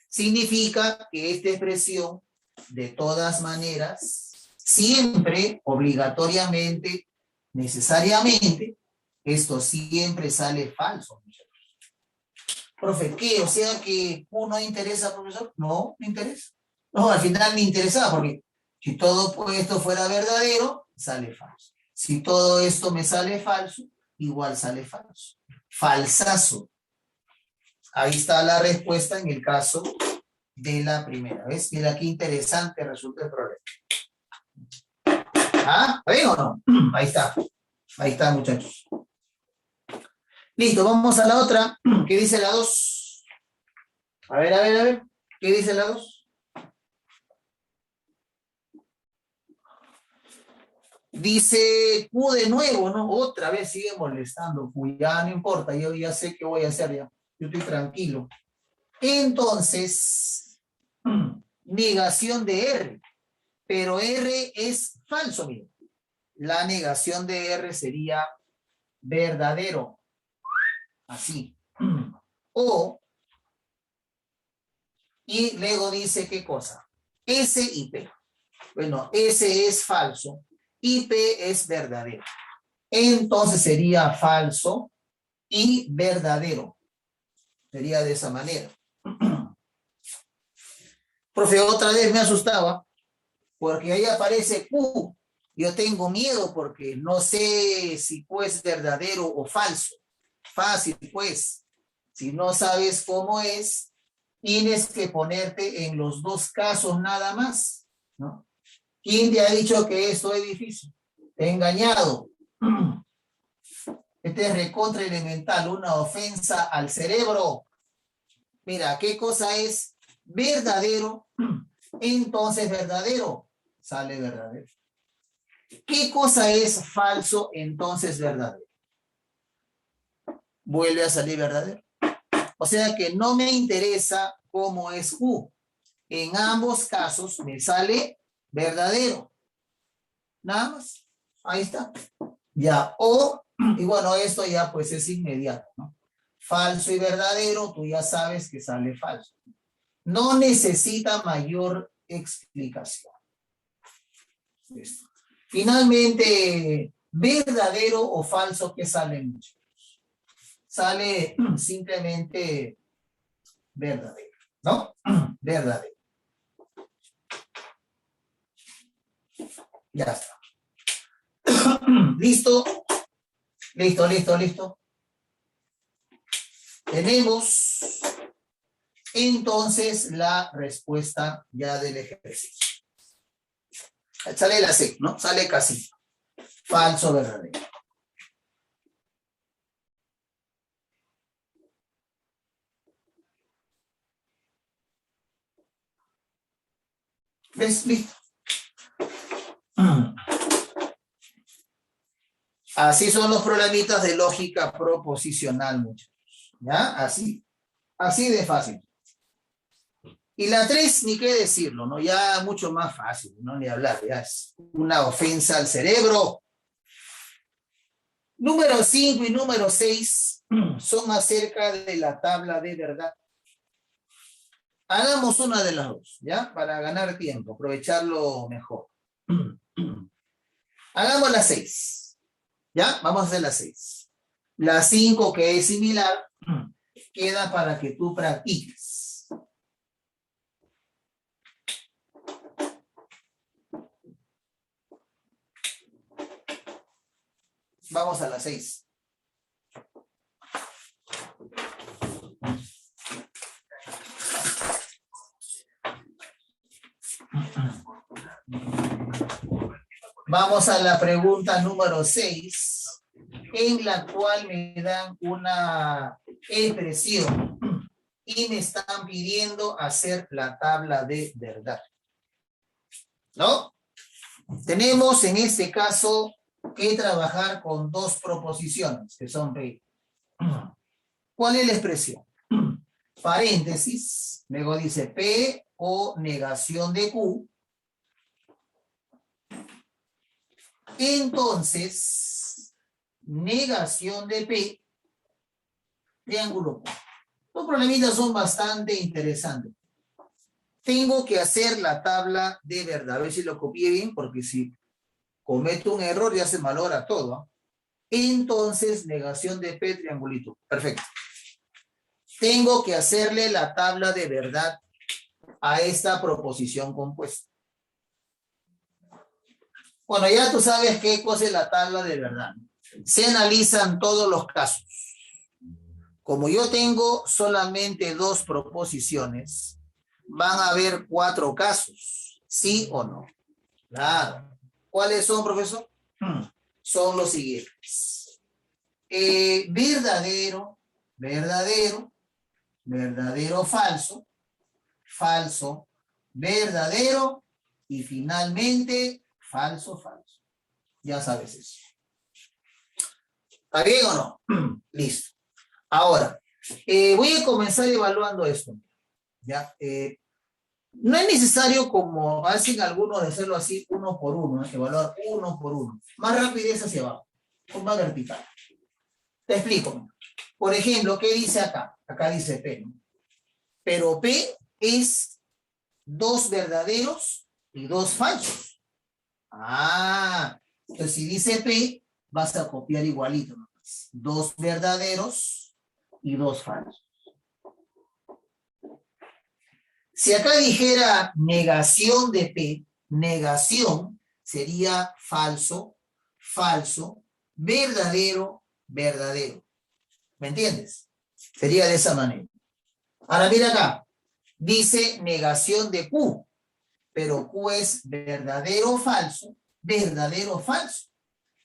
Significa que esta expresión, de todas maneras, siempre, obligatoriamente, necesariamente, esto siempre sale falso. Profe, ¿qué? O sea que Q no interesa, profesor. No, me interesa. No, al final me interesaba porque si todo esto fuera verdadero, sale falso. Si todo esto me sale falso, igual sale falso. Falsazo. Ahí está la respuesta en el caso de la primera. ¿Ves? Mira qué interesante resulta el problema. ¿Ah? ¿Está bien o no? Ahí está. Ahí está, muchachos. Listo, vamos a la otra. ¿Qué dice la 2? A ver, a ver, a ver. ¿Qué dice la 2? Dice Q de nuevo, ¿no? Otra vez sigue molestando Q. Ya no importa, yo ya sé qué voy a hacer ya. Yo estoy tranquilo. Entonces, negación de R. Pero R es falso, miren. La negación de R sería verdadero. Así. O, y luego dice qué cosa. S y P. Bueno, S es falso y P es verdadero. Entonces sería falso y verdadero. Sería de esa manera. Profe, otra vez me asustaba porque ahí aparece Q. Yo tengo miedo porque no sé si pues verdadero o falso. Fácil, pues. Si no sabes cómo es, tienes que ponerte en los dos casos nada más, ¿no? ¿Quién te ha dicho que esto es difícil? Te he engañado. Este es recontra elemental, una ofensa al cerebro. Mira, ¿qué cosa es verdadero? Entonces verdadero, sale verdadero. ¿Qué cosa es falso? Entonces verdadero. Vuelve a salir verdadero. O sea que no me interesa cómo es Q. En ambos casos me sale verdadero. Nada más. Ahí está. Ya, o, y bueno, esto ya pues es inmediato, ¿no? Falso y verdadero, tú ya sabes que sale falso. No necesita mayor explicación. Listo. Finalmente, verdadero o falso, ¿qué sale mucho? Sale simplemente verdadero, ¿no? Verdadero. Ya está. ¿Listo? Listo, listo, listo. Tenemos entonces la respuesta ya del ejercicio. Sale la C, ¿no? Sale casi. Falso, verdadero. ¿Ves? Listo. Así son los problemitas de lógica proposicional, muchachos. ¿Ya? Así. Así de fácil. Y la 3, ni qué decirlo, ¿no? Ya mucho más fácil, no ni hablar, ya es una ofensa al cerebro. Número 5 y número 6 son acerca de la tabla de verdad. Hagamos una de las dos, ¿ya? Para ganar tiempo, aprovecharlo mejor. Hagamos la 6, ¿ya? Vamos a hacer la 6. La 5, que es similar, queda para que tú practiques. Vamos a la 6. Vamos a la pregunta número 6, en la cual me dan una expresión y me están pidiendo hacer la tabla de verdad. ¿No? Tenemos en este caso que trabajar con dos proposiciones, que son P. ¿Cuál es la expresión? Paréntesis, luego dice P o negación de Q. Entonces, negación de P, triángulo Q. Los problemitas son bastante interesantes. Tengo que hacer la tabla de verdad. A ver si lo copié bien, porque si cometo un error ya se malogra todo. Entonces, negación de P, triangulito. Perfecto. Tengo que hacerle la tabla de verdad a esta proposición compuesta. Bueno, ya tú sabes qué cosa es la tabla de verdad. Se analizan todos los casos. Como yo tengo solamente dos proposiciones, van a haber 4 casos, ¿sí o no? Claro. ¿Cuáles son, profesor? Son los siguientes. Verdadero, verdadero, verdadero, falso, falso, verdadero y finalmente falso, falso. Ya sabes eso. ¿Está bien o no? Listo. Ahora, voy a comenzar evaluando esto. ¿Ya? No es necesario, como hacen algunos, de hacerlo así uno por uno, evaluar uno por uno. Más rapidez hacia abajo, o más vertical. Te explico. Por ejemplo, ¿qué dice acá? Acá dice P, ¿no? Pero P es 2 verdaderos y 2 falsos. Ah, entonces si dice P, vas a copiar igualito. 2 verdaderos y 2 falsos. Si acá dijera negación de P, negación sería falso, falso, verdadero, verdadero. ¿Me entiendes? Sería de esa manera. Ahora mira acá. Dice negación de Q, pero Q es verdadero o falso, verdadero o falso.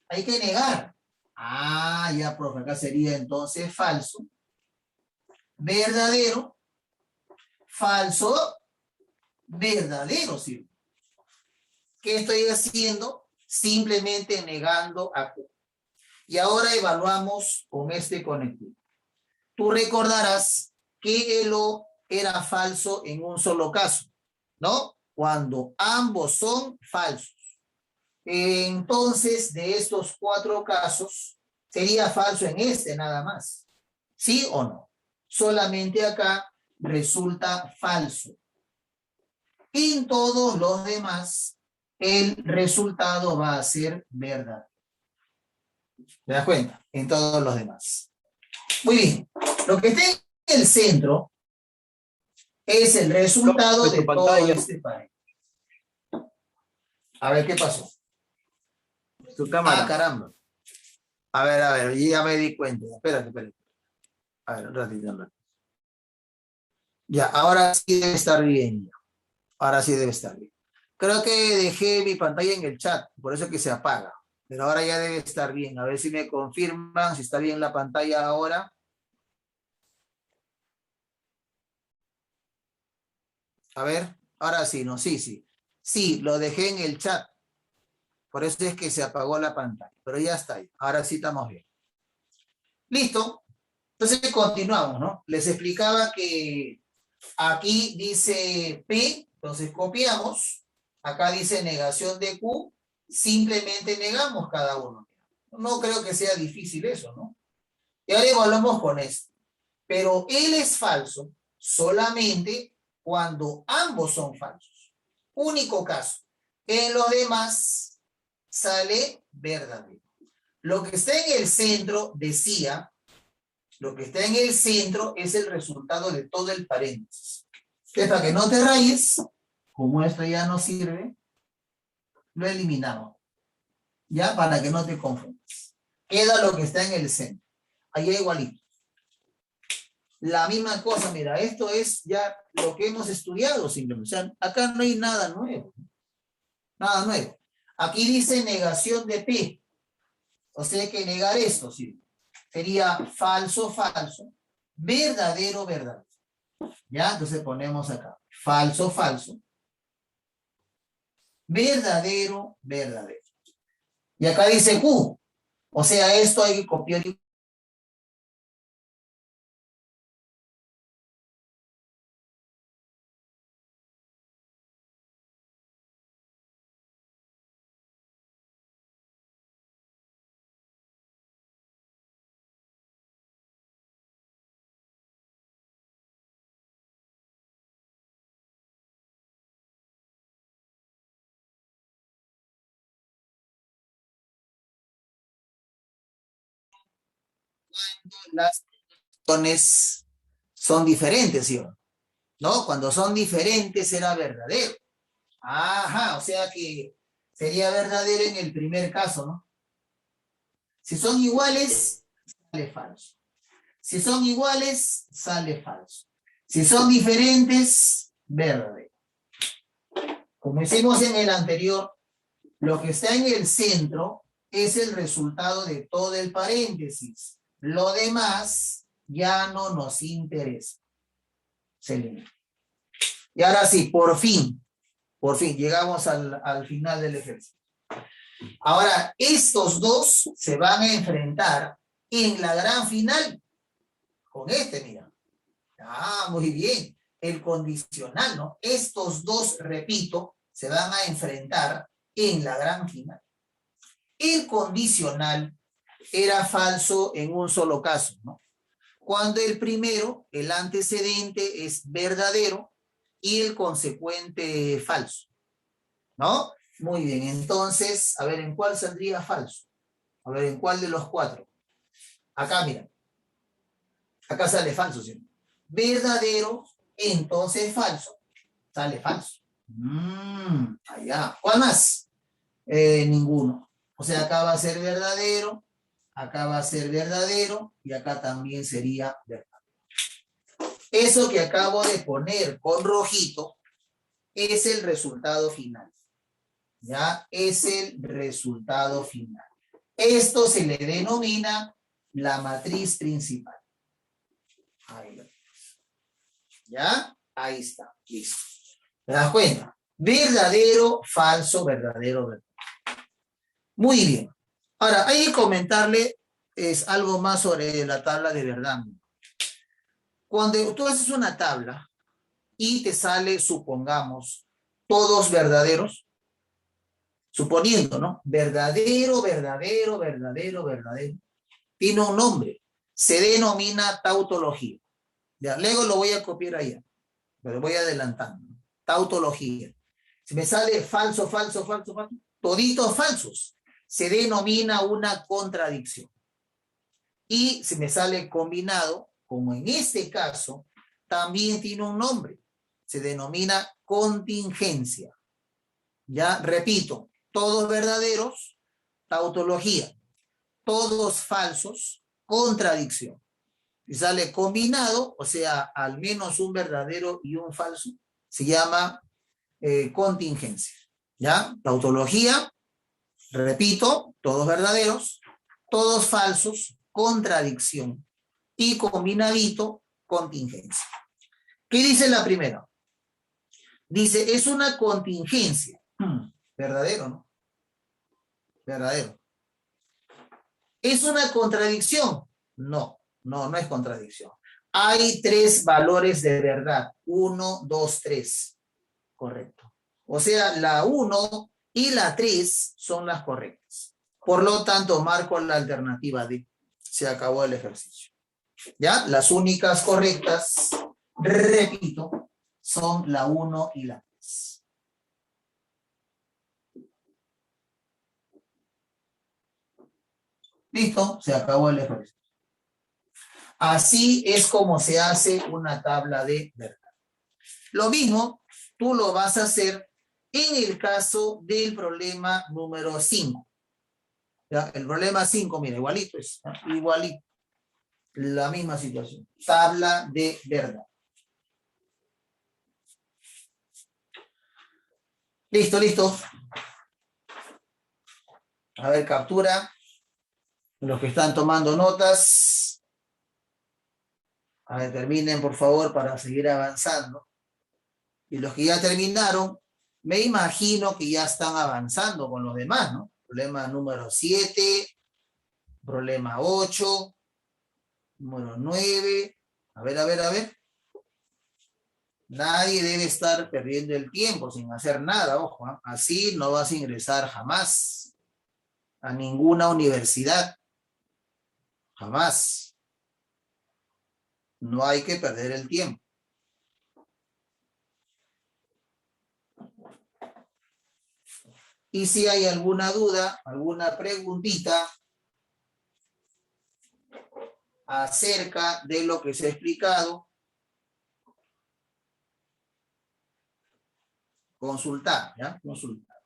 Hay que negar. Ah, ya, profe, acá sería entonces falso, verdadero, falso, verdadero, ¿sí? ¿Qué estoy haciendo? Simplemente negando a Q. Y ahora evaluamos con este conectivo. Tú recordarás que el O era falso en un solo caso, ¿no? Cuando ambos son falsos. Entonces, de estos 4 casos, sería falso en este nada más. ¿Sí o no? Solamente acá resulta falso. En todos los demás, el resultado va a ser verdad. ¿Te das cuenta? En todos los demás. Muy bien. Lo que está en el centro es el resultado de todo este paréntesis. A ver, ¿qué pasó? Su cámara. Ah, caramba. A ver, ya me di cuenta. Espérate. A ver, un ratito. Ya, ahora sí debe estar bien. Ahora sí debe estar bien. Creo que dejé mi pantalla en el chat, por eso es que se apaga. Pero ahora ya debe estar bien. A ver si me confirman si está bien la pantalla ahora. A ver, ahora sí, no, sí. Sí, lo dejé en el chat. Por eso es que se apagó la pantalla. Pero ya está ahí. Ahora sí estamos bien. Listo. Entonces continuamos, ¿no? Les explicaba que Aquí dice P, entonces copiamos. Acá dice negación de Q, simplemente negamos cada uno. No creo que sea difícil eso, ¿no? Y ahora evaluamos con esto. Pero él es falso solamente cuando ambos son falsos. Único caso. En los demás sale verdadero. Lo que está en el centro, decía, lo que está en el centro es el resultado de todo el paréntesis. Entonces, para que no te rayes, como esto ya no sirve, lo eliminamos. Ya, para que no te confundas. Queda lo que está en el centro. Ahí igualito. La misma cosa, mira, esto es ya lo que hemos estudiado simplemente. O sea, acá no hay nada nuevo. Nada nuevo. Aquí dice negación de P. O sea, hay que negar esto, ¿sí? Sería falso, falso, verdadero, verdadero. ¿Ya? Entonces ponemos acá, falso, falso, verdadero, verdadero. Y acá dice Q. O sea, esto hay que copiar. Las acciones son diferentes, ¿sí? ¿No? Cuando son diferentes será verdadero. Ajá, o sea que sería verdadero en el primer caso, ¿no? Si son iguales, sale falso. Si son iguales, sale falso. Si son diferentes, verdadero. Como hicimos en el anterior, lo que está en el centro es el resultado de todo el paréntesis. Lo demás ya no nos interesa. Se elimina. Y ahora sí, por fin, llegamos al final del ejercicio. Ahora, estos dos se van a enfrentar en la gran final con este, mira. Ah, muy bien. El condicional, ¿no? Estos dos, repito, se van a enfrentar en la gran final. El condicional era falso en un solo caso, ¿no? Cuando el primero, el antecedente, es verdadero y el consecuente falso, ¿no? Muy bien, entonces, a ver, ¿en cuál saldría falso? A ver, ¿en cuál de los cuatro? Acá, mira. Acá sale falso, ¿sí? Verdadero, entonces falso. Sale falso. Allá. ¿Cuál más? Ninguno. O sea, acá va a ser verdadero, acá va a ser verdadero y acá también sería verdadero. Eso que acabo de poner con rojito es el resultado final. ¿Ya? Es el resultado final. Esto se le denomina la matriz principal. Ahí lo tienes. ¿Ya? Ahí está. Listo. ¿Te das cuenta? Verdadero, falso, verdadero, verdadero. Muy bien. Ahora, hay que comentarle algo más sobre la tabla de verdad. Cuando tú haces una tabla y te sale, supongamos, todos verdaderos, suponiendo, ¿no? Verdadero, verdadero, verdadero, verdadero. Tiene un nombre. Se denomina tautología. Ya, luego lo voy a copiar allá, pero voy adelantando. Tautología. Si me sale falso, falso, falso, falso, toditos falsos, se denomina una contradicción. Y si me sale combinado, como en este caso, también tiene un nombre. Se denomina contingencia. Ya, repito, todos verdaderos, tautología. Todos falsos, contradicción. Si sale combinado, o sea, al menos un verdadero y un falso, se llama contingencia. ¿Ya? Tautología, repito, todos verdaderos, todos falsos, contradicción. Y combinadito, contingencia. ¿Qué dice la primera? Dice, es una contingencia. Verdadero, ¿no? Verdadero. ¿Es una contradicción? No, no es contradicción. Hay 3 valores de verdad. 1, 2, 3. Correcto. O sea, la 1 y la 3 son las correctas. Por lo tanto, marco la alternativa D. Se acabó el ejercicio. ¿Ya? Las únicas correctas, repito, son la 1 y la 3. ¿Listo? Se acabó el ejercicio. Así es como se hace una tabla de verdad. Lo mismo, tú lo vas a hacer en el caso del problema número 5. ¿Ya? El problema 5, mira, igualito es, ¿no? Igualito. La misma situación. Tabla de verdad. Listo, listo. A ver, captura. Los que están tomando notas. A ver, terminen, por favor, para seguir avanzando. Y los que ya terminaron, me imagino que ya están avanzando con los demás, ¿no? Problema número 7, problema 8, número 9. A ver, a ver, a ver. Nadie debe estar perdiendo el tiempo sin hacer nada, ojo, ¿eh? Así no vas a ingresar jamás a ninguna universidad. Jamás. No hay que perder el tiempo. Y si hay alguna duda, alguna preguntita acerca de lo que se ha explicado, consultar, ¿ya? Consultar.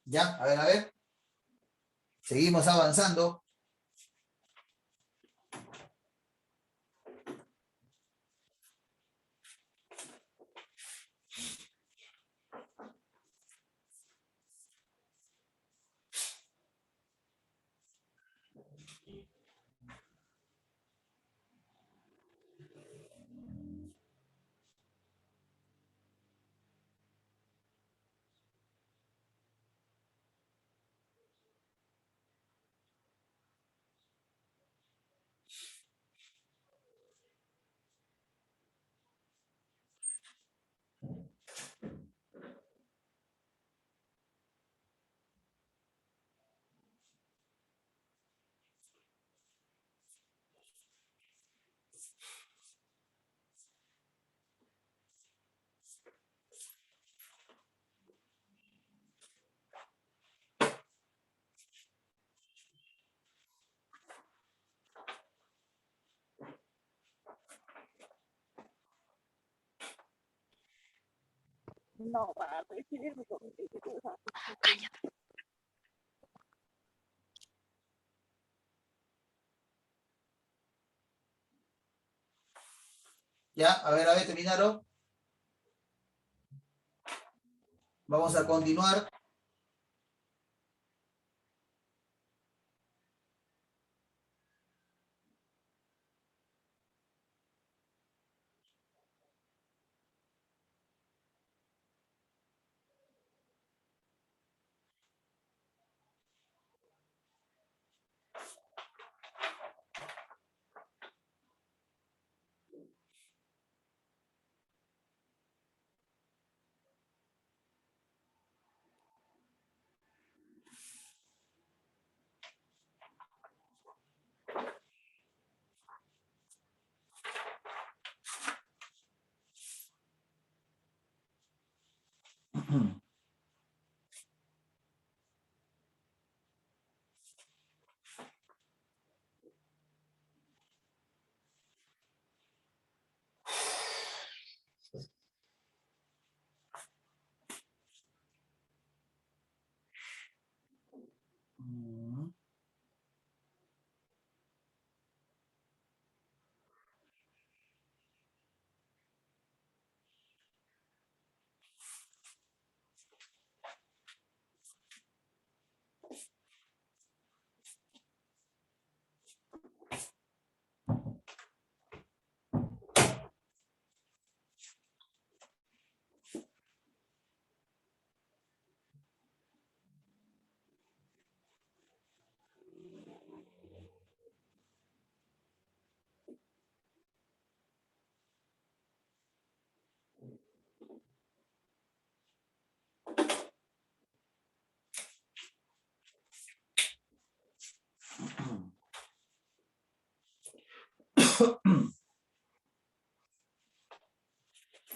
¿Ya? A ver. Seguimos avanzando. No, para recibir mi comida. ¿Ya? A ver, terminaron. Vamos a continuar.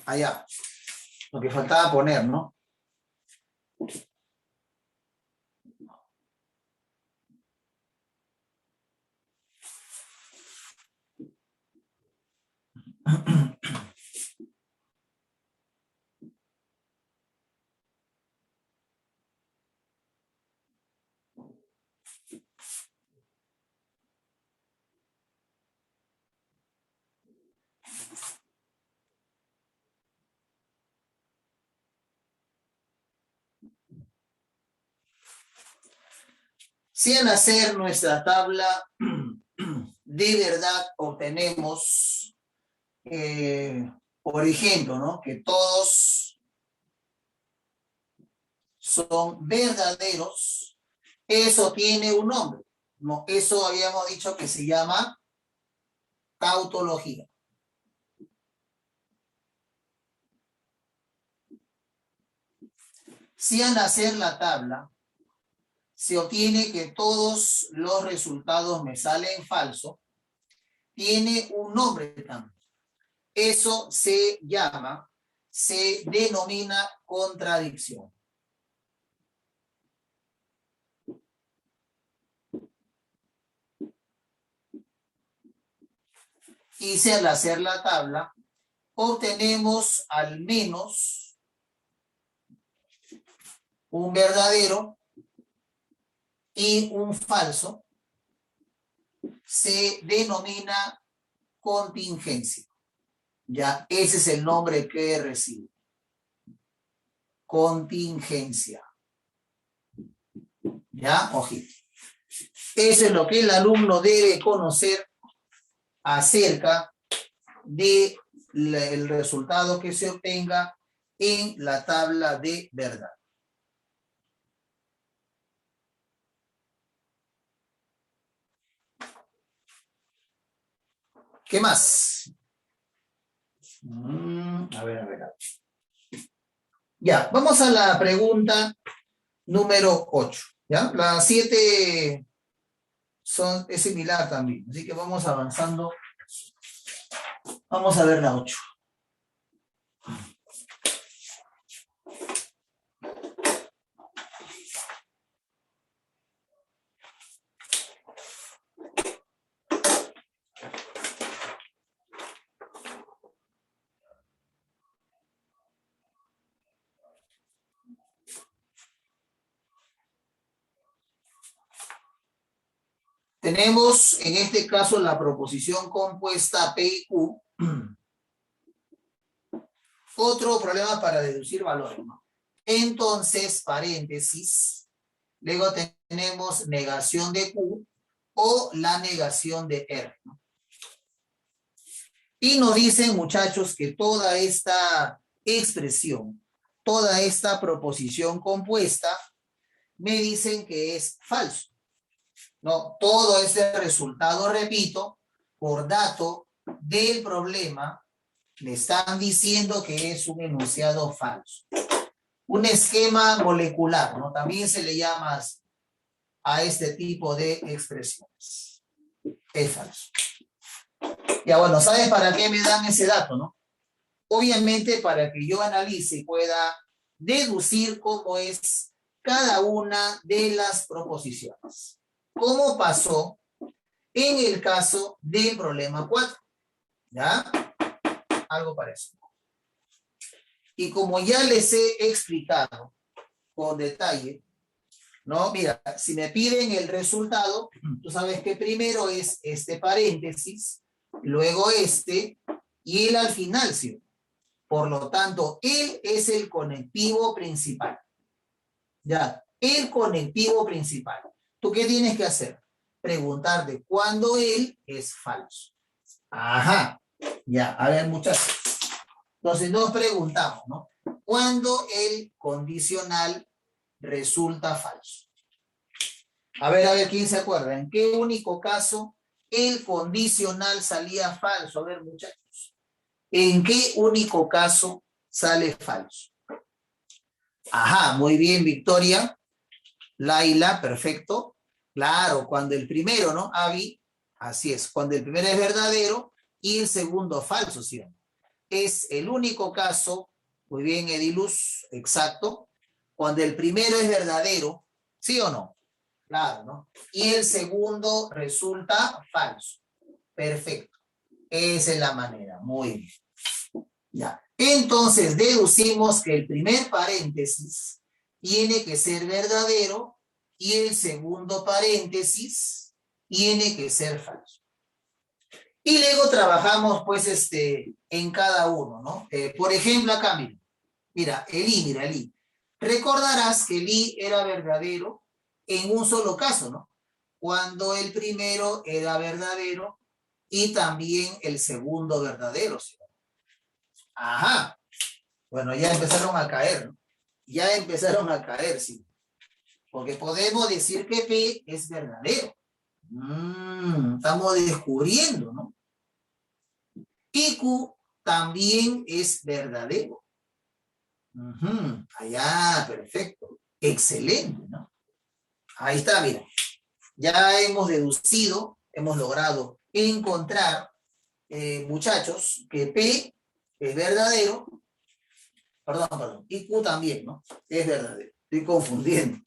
Allá. Lo que faltaba poner, ¿no? Si al hacer nuestra tabla de verdad obtenemos, por ejemplo, ¿no? Que todos son verdaderos, eso tiene un nombre, ¿no? Eso habíamos dicho que se llama tautología. Si al hacer la tabla se obtiene que todos los resultados me salen falsos, tiene un nombre también. Eso se denomina contradicción. Y si al hacer la tabla obtenemos al menos un verdadero y un falso, se denomina contingencia. Ya, ese es el nombre que recibe. Contingencia. Ya, ojito. Eso es lo que el alumno debe conocer acerca del resultado que se obtenga en la tabla de verdad. ¿Qué más? A ver. Ya, vamos a la pregunta número 8. ¿Ya? La 7 es similar también, así que vamos avanzando. Vamos a ver la 8. Tenemos en este caso la proposición compuesta P y Q. Otro problema para deducir valores, ¿no? Entonces, paréntesis, luego tenemos negación de Q o la negación de R, ¿no? Y nos dicen, muchachos, que toda esta expresión, toda esta proposición compuesta, me dicen que es falso. No, todo este resultado, repito, por dato del problema, le están diciendo que es un enunciado falso. Un esquema molecular, ¿no? También se le llama a este tipo de expresiones. Es falso. Ya bueno, ¿sabes para qué me dan ese dato, no? Obviamente para que yo analice y pueda deducir cómo es cada una de las proposiciones. ¿Cómo pasó en el caso del problema 4? ¿Ya? Algo parecido. Y como ya les he explicado con detalle, ¿no? Mira, si me piden el resultado, tú sabes que primero es este paréntesis, luego este, y el al final, ¿sí? Por lo tanto, él es el conectivo principal. Ya, el conectivo principal. ¿Tú qué tienes que hacer? Preguntarte cuándo él es falso. Ajá, ya, a ver muchachos. Entonces nos preguntamos, ¿no? ¿Cuándo el condicional resulta falso? A ver, ¿quién se acuerda? ¿En qué único caso el condicional salía falso? A ver, muchachos. ¿En qué único caso sale falso? Ajá, muy bien, Victoria. Laila, perfecto. Claro, cuando el primero, ¿no? Avi, así es. Cuando el primero es verdadero y el segundo falso, ¿sí? Es el único caso, muy bien, Ediluz, exacto. Cuando el primero es verdadero, ¿sí o no? Claro, ¿no? Y el segundo resulta falso. Perfecto. Esa es la manera. Muy bien. Ya. Entonces, deducimos que el primer paréntesis tiene que ser verdadero y el segundo paréntesis tiene que ser falso. Y luego trabajamos, pues, en cada uno, ¿no? Por ejemplo, acá, mira, el I. Recordarás que el I era verdadero en un solo caso, ¿no? Cuando el primero era verdadero y también el segundo verdadero, ¿sí? Ajá. Bueno, ya empezaron a caer, ¿no? Ya empezaron a caer, sí. Porque podemos decir que P es verdadero. Estamos descubriendo, ¿no? Y Q también es verdadero. Allá, perfecto. Excelente, ¿no? Ahí está, mira. Ya hemos deducido, hemos logrado encontrar, muchachos, que P es verdadero. Perdón. Y Q también, ¿no? Es verdadero. Estoy confundiendo.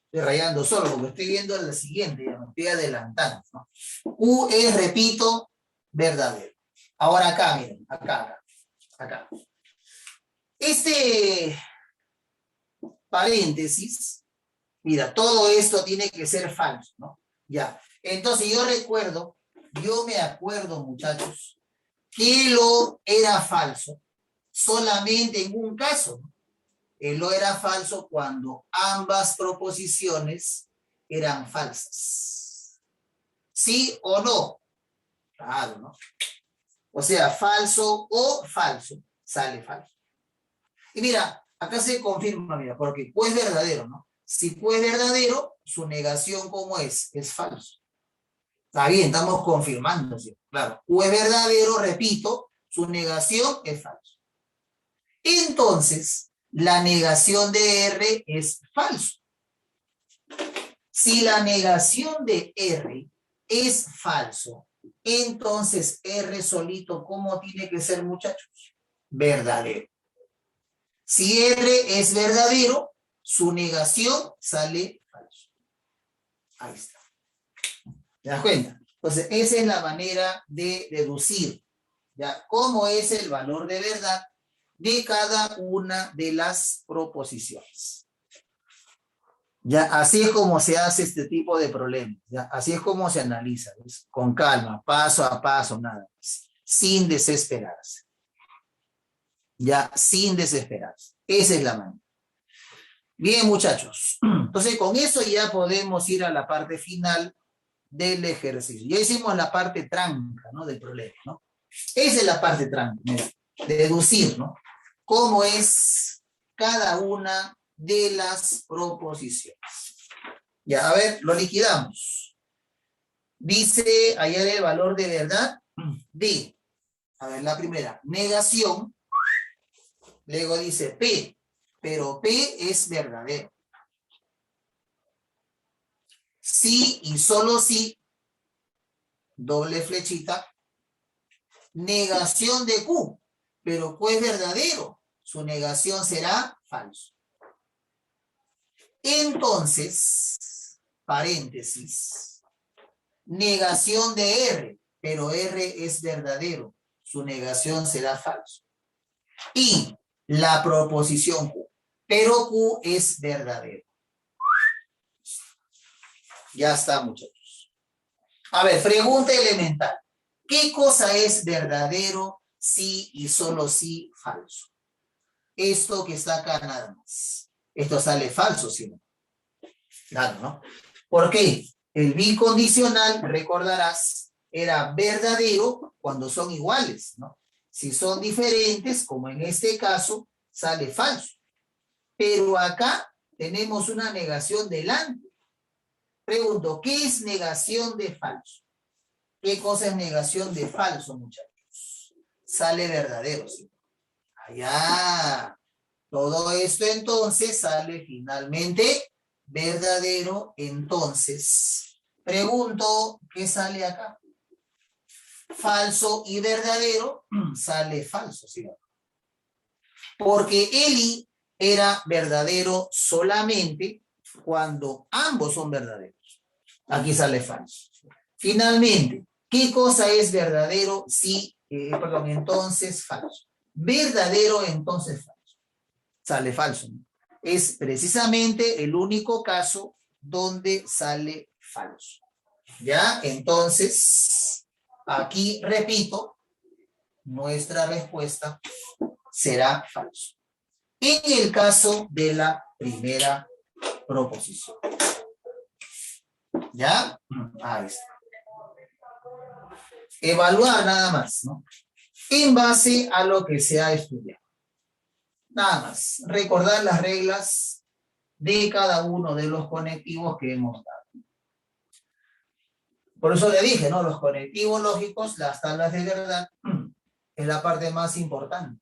Estoy rayando solo porque estoy viendo la siguiente, ya me estoy adelantando, ¿no? Q es, repito, verdadero. Ahora acá, miren, acá. Este paréntesis, mira, todo esto tiene que ser falso, ¿no? Ya. Entonces yo me acuerdo, muchachos, que lo era falso solamente en un caso, ¿no? Lo era falso cuando ambas proposiciones eran falsas. ¿Sí o no? Claro, ¿no? O sea, falso o falso, sale falso. Y mira, acá se confirma, mira, porque Q es verdadero, ¿no? Si Q es verdadero, su negación, ¿cómo es? Es falso. Está bien, estamos confirmando, ¿sí? Claro, Q es verdadero, repito, su negación es falso. Entonces, la negación de R es falso. Si la negación de R es falso, entonces R solito, ¿cómo tiene que ser, muchachos? Verdadero. Si R es verdadero, su negación sale falso. Ahí está. ¿Te das cuenta? Entonces, esa es la manera de deducir, ¿ya? ¿Cómo es el valor de verdad de cada una de las proposiciones? Ya, así es como se hace este tipo de problemas, ya, así es como se analiza, ¿ves? Con calma, paso a paso, nada más, sin desesperarse, ya, sin desesperarse. Esa es la manera. Bien, muchachos, entonces con eso ya podemos ir a la parte final del ejercicio. Ya hicimos la parte tranca, ¿no? Del problema, ¿no? Esa es la parte tranca, mira, de deducir, ¿no? Cómo es cada una de las proposiciones. Ya, a ver, lo liquidamos. Dice hallar el valor de verdad de, a ver, la primera, negación. Luego dice P, pero P es verdadero. Sí y solo sí, doble flechita. Negación de Q, pero Q es verdadero. Su negación será falso. Entonces, paréntesis, negación de R, pero R es verdadero. Su negación será falso. Y la proposición Q. Pero Q es verdadero. Ya está, muchachos. A ver, pregunta elemental. ¿Qué cosa es verdadero si y solo si falso? Esto que está acá nada más. Esto sale falso, ¿sí? Claro, ¿no? ¿Por qué? El bicondicional, recordarás, era verdadero cuando son iguales, ¿no? Si son diferentes, como en este caso, sale falso. Pero acá tenemos una negación delante. Pregunto, ¿qué es negación de falso? ¿Qué cosa es negación de falso, muchachos? Sale verdadero, ¿sí? Allá. Todo esto entonces sale finalmente verdadero. Entonces, pregunto, ¿qué sale acá? Falso y verdadero, sale falso, ¿sí? Porque Eli era verdadero solamente cuando ambos son verdaderos. Aquí sale falso. Finalmente, ¿qué cosa es verdadero? Sí, perdón, entonces falso. Verdadero, entonces falso. Sale falso. Es precisamente el único caso donde sale falso. ¿Ya? Entonces, aquí repito, nuestra respuesta será falso. En el caso de la primera proposición. ¿Ya? Ahí está. Evaluar nada más, ¿no? En base a lo que se ha estudiado. Nada más. Recordar las reglas de cada uno de los conectivos que hemos dado. Por eso le dije, ¿no? Los conectivos lógicos, las tablas de verdad, es la parte más importante.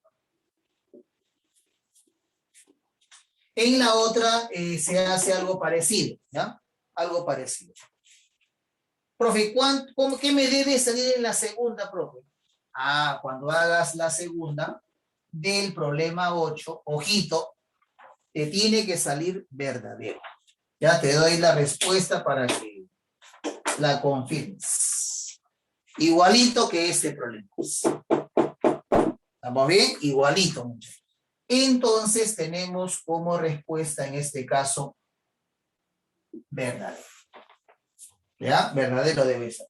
En la otra se hace algo parecido, ¿ya? Algo parecido. Profe, ¿qué me debe salir en la segunda, profe? Ah, cuando hagas la segunda del problema 8, ojito, te tiene que salir verdadero. Ya te doy la respuesta para que la confirmes. Igualito que este problema. ¿Estamos bien? Igualito, muchachos. Entonces tenemos como respuesta en este caso verdadero. ¿Ya? Verdadero debe ser.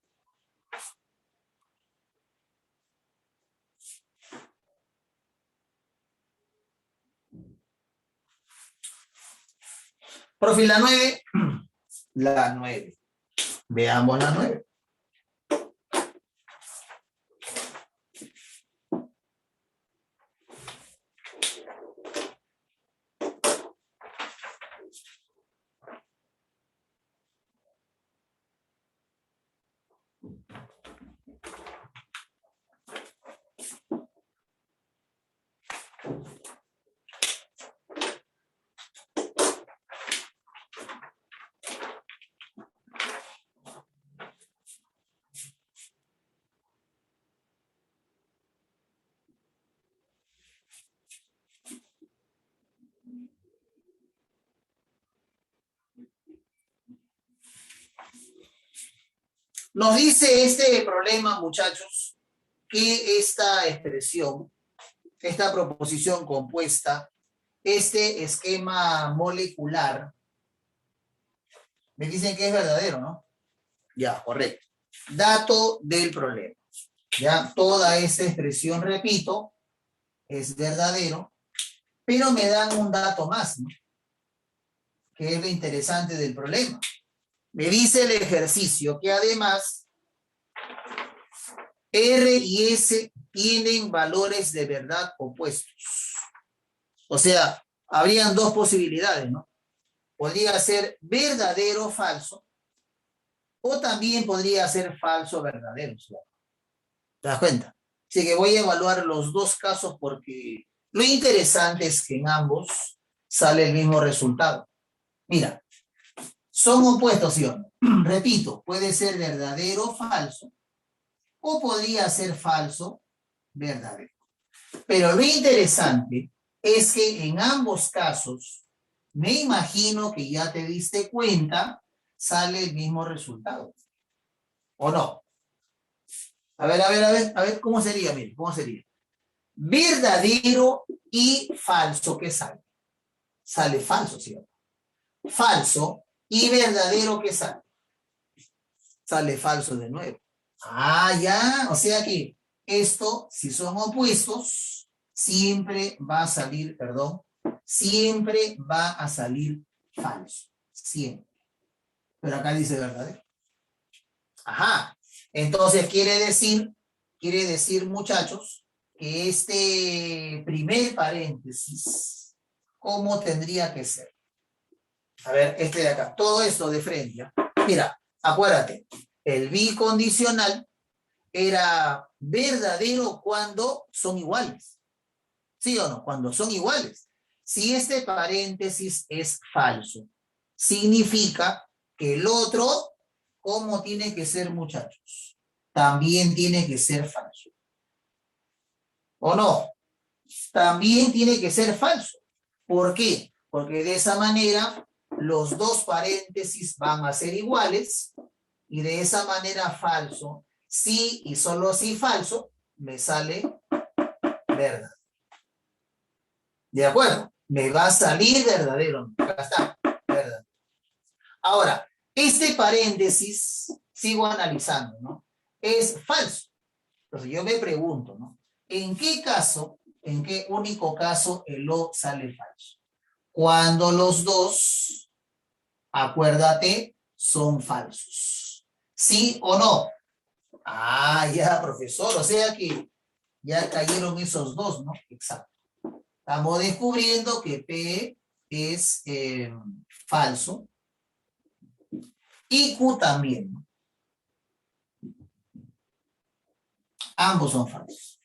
Profe, la 9. La 9. Veamos la 9. Nos dice este problema, muchachos, que esta expresión, esta proposición compuesta, este esquema molecular, me dicen que es verdadero, ¿no? Ya, correcto. Dato del problema. Ya, toda esta expresión, repito, es verdadero, pero me dan un dato más, ¿no? Que es lo interesante del problema. Me dice el ejercicio que además R y S tienen valores de verdad opuestos. O sea, habrían dos posibilidades, ¿no? Podría ser verdadero o falso, o también podría ser falso o verdadero. ¿Te das cuenta? Así que voy a evaluar los dos casos porque lo interesante es que en ambos sale el mismo resultado. Mira, son opuestos, ¿sí o no? Repito, puede ser verdadero o falso, o podría ser falso, verdadero. Pero lo interesante es que en ambos casos, me imagino que ya te diste cuenta, sale el mismo resultado. ¿O no? A ver, ¿cómo sería? Mire, ¿cómo sería? verdadero y falso, ¿qué sale? Sale falso, ¿cierto? Falso y verdadero, ¿qué sale? Sale falso de nuevo. Ah, ya, o sea que esto, si son opuestos, siempre va a salir, perdón, siempre va a salir falso, siempre. Pero acá dice verdadero. Ajá, entonces quiere decir, muchachos, que este primer paréntesis, ¿cómo tendría que ser? A ver, este de acá, todo esto de frente, ¿ya? Mira, acuérdate, el bicondicional era verdadero cuando son iguales. ¿Sí o no? Cuando son iguales. Si este paréntesis es falso, significa que el otro, ¿cómo tiene que ser, muchachos? También tiene que ser falso. ¿O no? También tiene que ser falso. ¿Por qué? Porque de esa manera los dos paréntesis van a ser iguales y de esa manera falso, sí y solo si falso, me sale verdad. ¿De acuerdo? Me va a salir verdadero. Acá está, verdad. Ahora, este paréntesis, sigo analizando, ¿no? Es falso. Entonces yo me pregunto, ¿no? ¿En qué caso, en qué único caso el O sale falso? Cuando los dos, acuérdate, son falsos. ¿Sí o no? Ah, ya, profesor. O sea que ya cayeron esos dos, ¿no? Exacto. Estamos descubriendo que P es falso y Q también, ¿no? Ambos son falsos.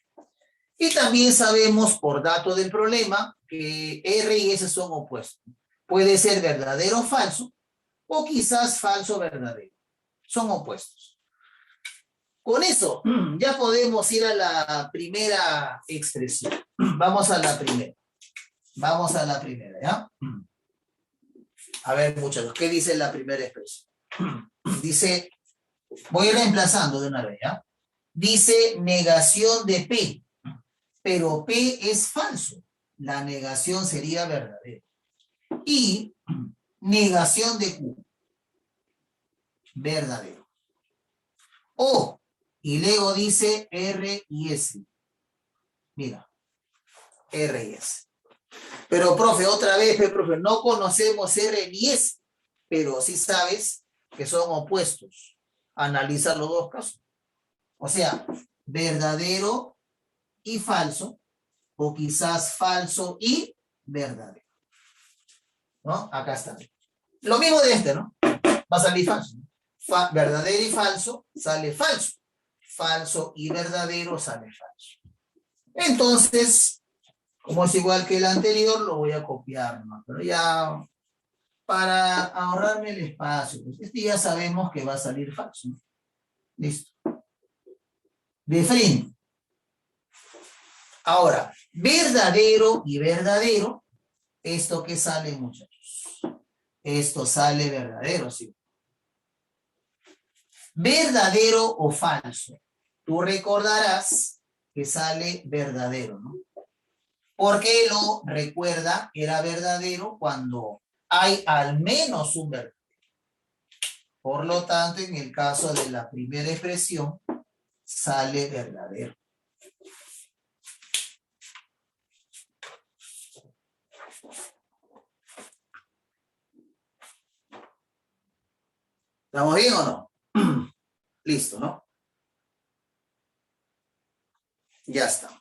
Y también sabemos por dato del problema que R y S son opuestos. Puede ser verdadero o falso, o quizás falso o verdadero. Son opuestos. Con eso ya podemos ir a la primera expresión. Vamos a la primera. Vamos a la primera, ¿ya? A ver, muchachos, ¿qué dice la primera expresión? Dice, voy reemplazando de una vez, ¿ya? Dice negación de P, pero P es falso. La negación sería verdadera. Y negación de Q, verdadero. O, y luego dice R y S. Mira, R y S. Pero, profe, otra vez, profe, no conocemos R ni S, pero sí sabes que son opuestos. Analiza los dos casos. O sea, verdadero y falso, o quizás falso y verdadero. ¿No? Acá está. Lo mismo de este, ¿no? Va a salir falso. Verdadero y falso sale falso. Falso y verdadero sale falso. Entonces, como es igual que el anterior, lo voy a copiar, ¿no? Pero ya para ahorrarme el espacio, pues este ya sabemos que va a salir falso, ¿no? Listo. De frente. Ahora, verdadero y verdadero, ¿esto qué sale, muchachos? Esto sale verdadero, ¿sí? ¿Verdadero o falso? Tú recordarás que sale verdadero, ¿no? Porque lo recuerda, era verdadero cuando hay al menos un verdadero. Por lo tanto, en el caso de la primera expresión, sale verdadero. ¿Estamos bien o no? Listo, ¿no? Ya está.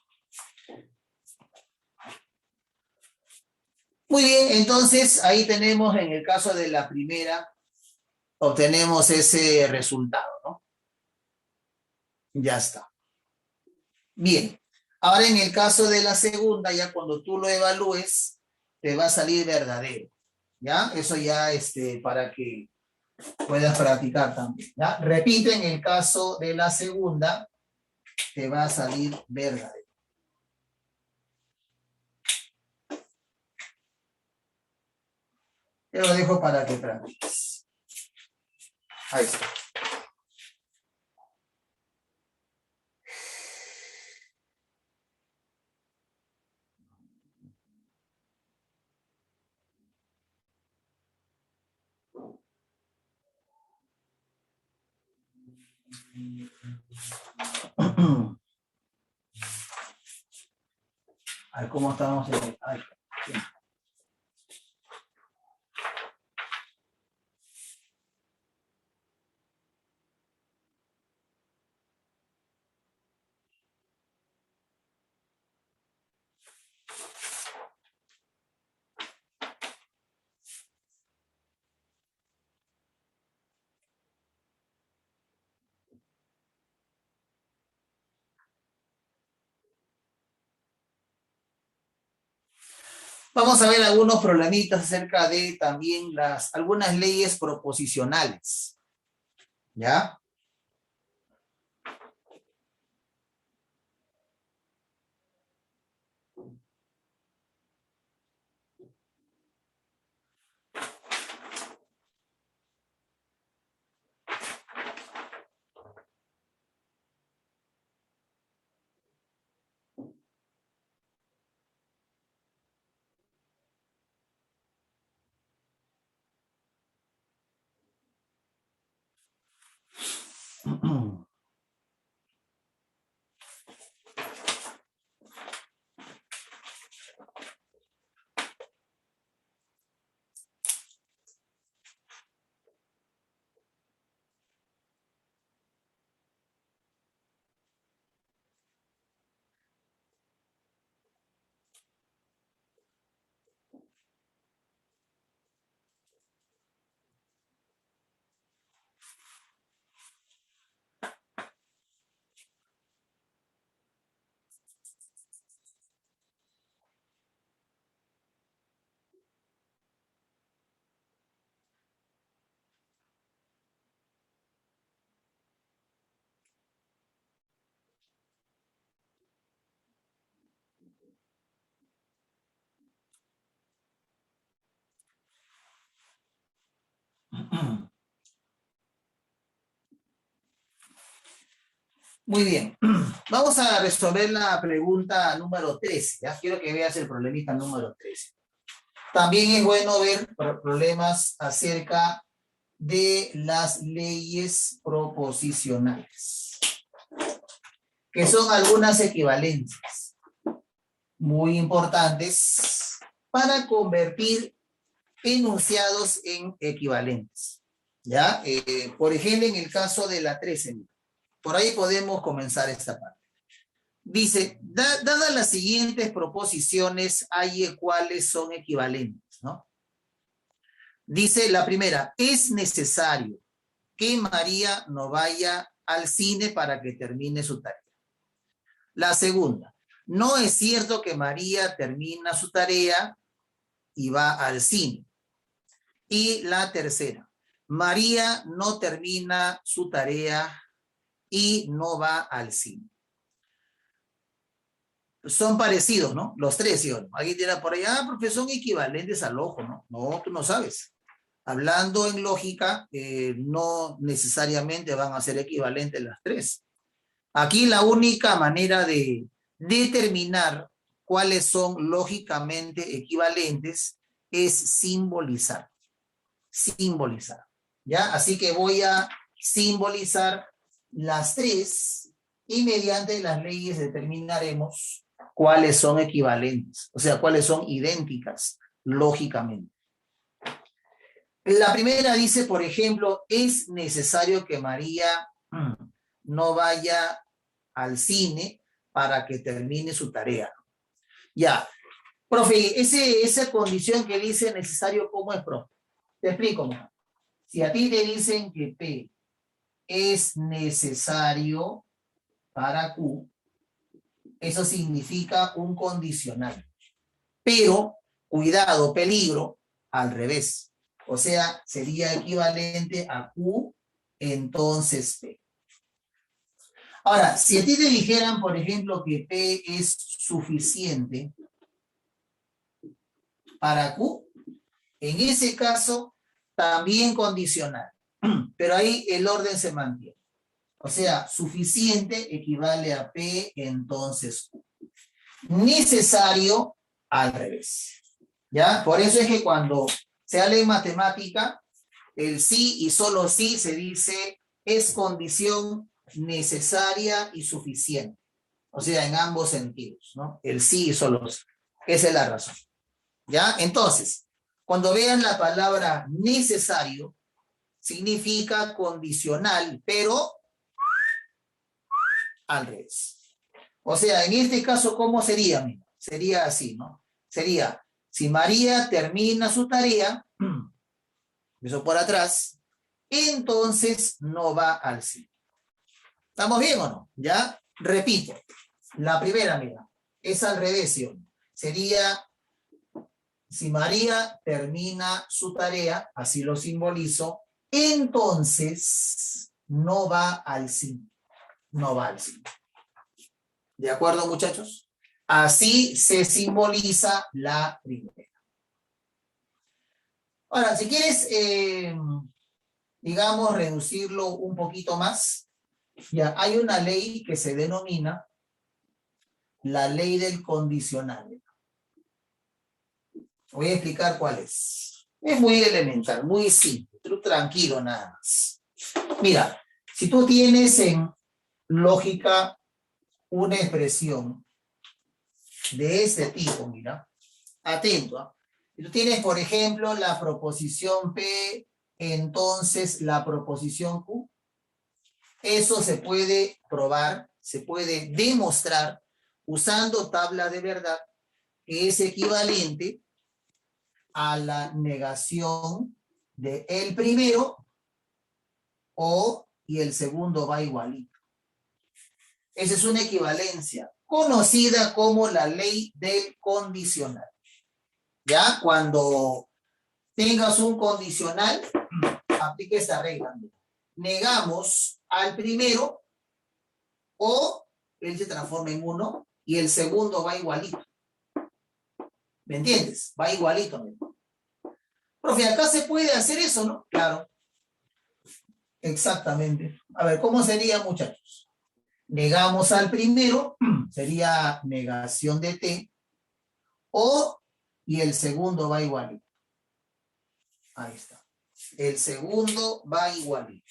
Muy bien, entonces ahí tenemos en el caso de la primera, obtenemos ese resultado, ¿no? Ya está. Bien. Ahora en el caso de la segunda, ya cuando tú lo evalúes, te va a salir verdadero. ¿Ya? Eso ya para que puedas practicar también. ¿Ya? Repite, en el caso de la segunda, te va a salir verdadero. Te lo dejo para que practiques. Ahí está. A ver cómo estamos. Ay, sí. Vamos a ver algunos problemitas acerca de también algunas leyes proposicionales. ¿Ya? Muy bien. Vamos a resolver la pregunta número 13. Ya quiero que veas el problemita número 13. También es bueno ver problemas acerca de las leyes proposicionales, que son algunas equivalencias muy importantes para convertir enunciados en equivalentes. ¿Ya? Por ejemplo, en el caso de la 13, por ahí podemos comenzar esta parte. Dice, dadas las siguientes proposiciones, hay cuáles son equivalentes, ¿no? Dice la primera, es necesario que María no vaya al cine para que termine su tarea. La segunda, no es cierto que María termina su tarea y va al cine. Y la tercera, María no termina su tarea y no va al cine. Son parecidos, ¿no? Los tres, ¿sí? Alguien dirá por allá, profesor, son equivalentes al ojo, ¿no? No, tú no sabes. Hablando en lógica, no necesariamente van a ser equivalentes las tres. Aquí la única manera de determinar cuáles son lógicamente equivalentes es simbolizar. Simbolizar. ¿Ya? Así que voy a simbolizar las tres y mediante las leyes determinaremos cuáles son equivalentes, o sea, cuáles son idénticas lógicamente. La primera dice, por ejemplo, es necesario que María no vaya al cine para que termine su tarea. Ya, profe, esa condición que dice necesario, ¿cómo es, profe? Te explico, ¿no? Si a ti te dicen que P es necesario para Q, eso significa un condicional. Pero, cuidado, peligro, al revés. O sea, sería equivalente a Q, entonces P. Ahora, si a ti te dijeran, por ejemplo, que P es suficiente para Q, en ese caso, también condicional. Pero ahí el orden se mantiene. O sea, suficiente equivale a P, entonces Q. Necesario, al revés. ¿Ya? Por eso es que cuando se habla en matemática, el sí y solo sí se dice es condición necesaria y suficiente. O sea, en ambos sentidos, ¿no? El sí y solo sí. Esa es la razón. ¿Ya? Entonces, cuando vean la palabra necesario, significa condicional, pero al revés. O sea, en este caso, ¿cómo sería? Mira, sería así, ¿no? Sería, si María termina su tarea, eso por atrás, entonces no va al cine. ¿Estamos bien o no? ¿Ya? Repito, la primera, mira, es al revés, ¿sí? Sería, si María termina su tarea, así lo simbolizo, entonces no va al cine. No va al cine. ¿De acuerdo, muchachos? Así se simboliza la primera. Ahora, si quieres, digamos, reducirlo un poquito más, ya hay una ley que se denomina la ley del condicional. Voy a explicar cuál es. Es muy elemental, muy simple, tú tranquilo nada más. Mira, si tú tienes en lógica una expresión de este tipo, mira, atento, ¿eh? Si tú tienes, por ejemplo, la proposición P, entonces la proposición Q, eso se puede probar, se puede demostrar usando tabla de verdad, que es equivalente a la negación de el primero y el segundo va igualito. Esa es una equivalencia conocida como la ley del condicional. ¿Ya? Cuando tengas un condicional, aplica esta regla. Negamos al primero o él se transforma en uno y el segundo va igualito. ¿Me entiendes? Va igualito. Profe, acá se puede hacer eso, ¿no? Claro. Exactamente. A ver, ¿cómo sería, muchachos? Negamos al primero, sería negación de T, y el segundo va igualito. Ahí está. El segundo va igualito.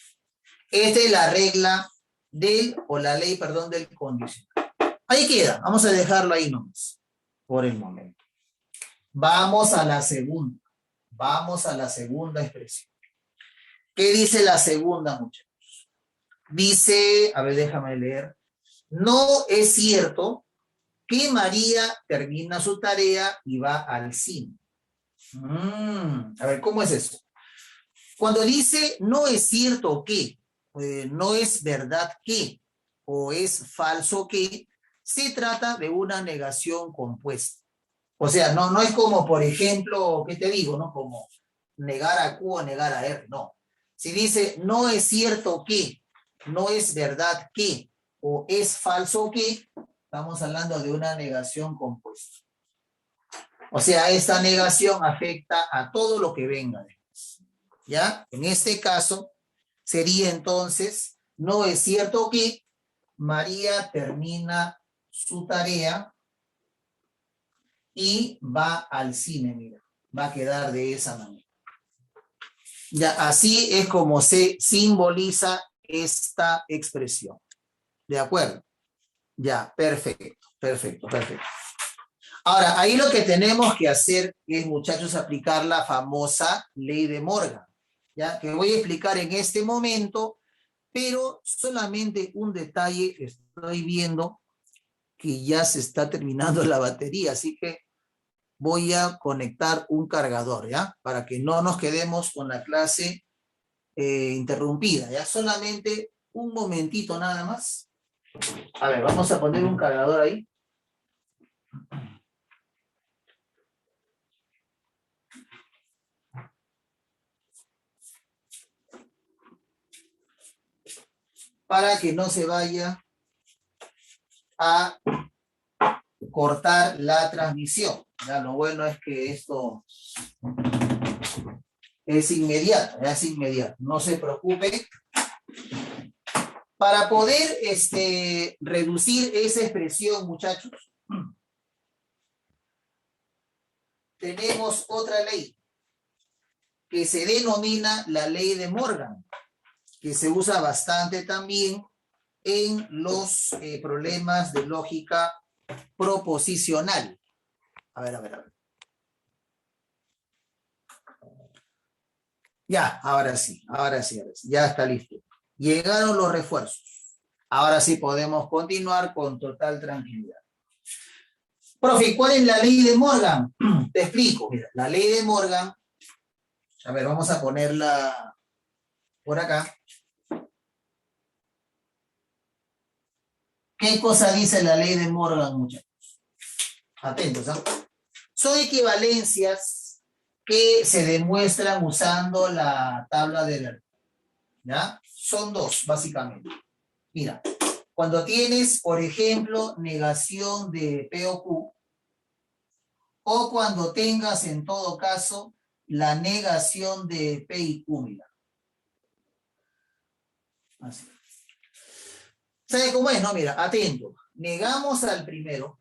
Esta es la regla la ley, perdón, del condicional. Ahí queda. Vamos a dejarlo ahí nomás, por el momento. Vamos a la segunda. Vamos a la segunda expresión. ¿Qué dice la segunda, muchachos? Dice, a ver, déjame leer. No es cierto que María termina su tarea y va al cine. A ver, ¿cómo es eso? Cuando dice no es cierto que, no es verdad que, o es falso que, se trata de una negación compuesta. O sea, no es como, por ejemplo, ¿qué te digo? ¿No? Como negar a Q o negar a R, no. Si dice no es cierto que, no es verdad que, o es falso que, estamos hablando de una negación compuesta. O sea, esta negación afecta a todo lo que venga después. ¿Ya? En este caso, sería entonces, no es cierto que María termina su tarea y va al cine, mira. Va a quedar de esa manera. Ya, así es como se simboliza esta expresión. ¿De acuerdo? Ya, perfecto, perfecto, perfecto. Ahora, ahí lo que tenemos que hacer es, muchachos, aplicar la famosa ley de Morgan, ¿ya? Que voy a explicar en este momento, pero solamente un detalle, estoy viendo que ya se está terminando la batería, así que voy a conectar un cargador, ¿ya? Para que no nos quedemos con la clase interrumpida, ¿ya? Solamente un momentito nada más. A ver, vamos a poner un cargador ahí. Para que no se vaya a cortar la transmisión. Ya, lo bueno es que esto es inmediato, ya es inmediato. No se preocupe. Para poder reducir esa expresión, muchachos, tenemos otra ley que se denomina la ley de Morgan, que se usa bastante también en los problemas de lógica proposicional. A ver, a ver, a ver. Ya, ahora sí, ahora sí, ahora sí, ya está listo. Llegaron los refuerzos. Ahora sí podemos continuar con total tranquilidad. Profe, ¿cuál es la ley de Morgan? Te explico, mira, la ley de Morgan, a ver, vamos a ponerla por acá. ¿Qué cosa dice la ley de Morgan, muchachos? Atentos, ¿ah? Son equivalencias que se demuestran usando la tabla de Verdi, ¿ya? Son dos, básicamente. Mira, cuando tienes, por ejemplo, negación de P o Q, o cuando tengas, en todo caso, la negación de P y Q, mira. Así. ¿Sabe cómo es? No, mira, atento. Negamos al primero,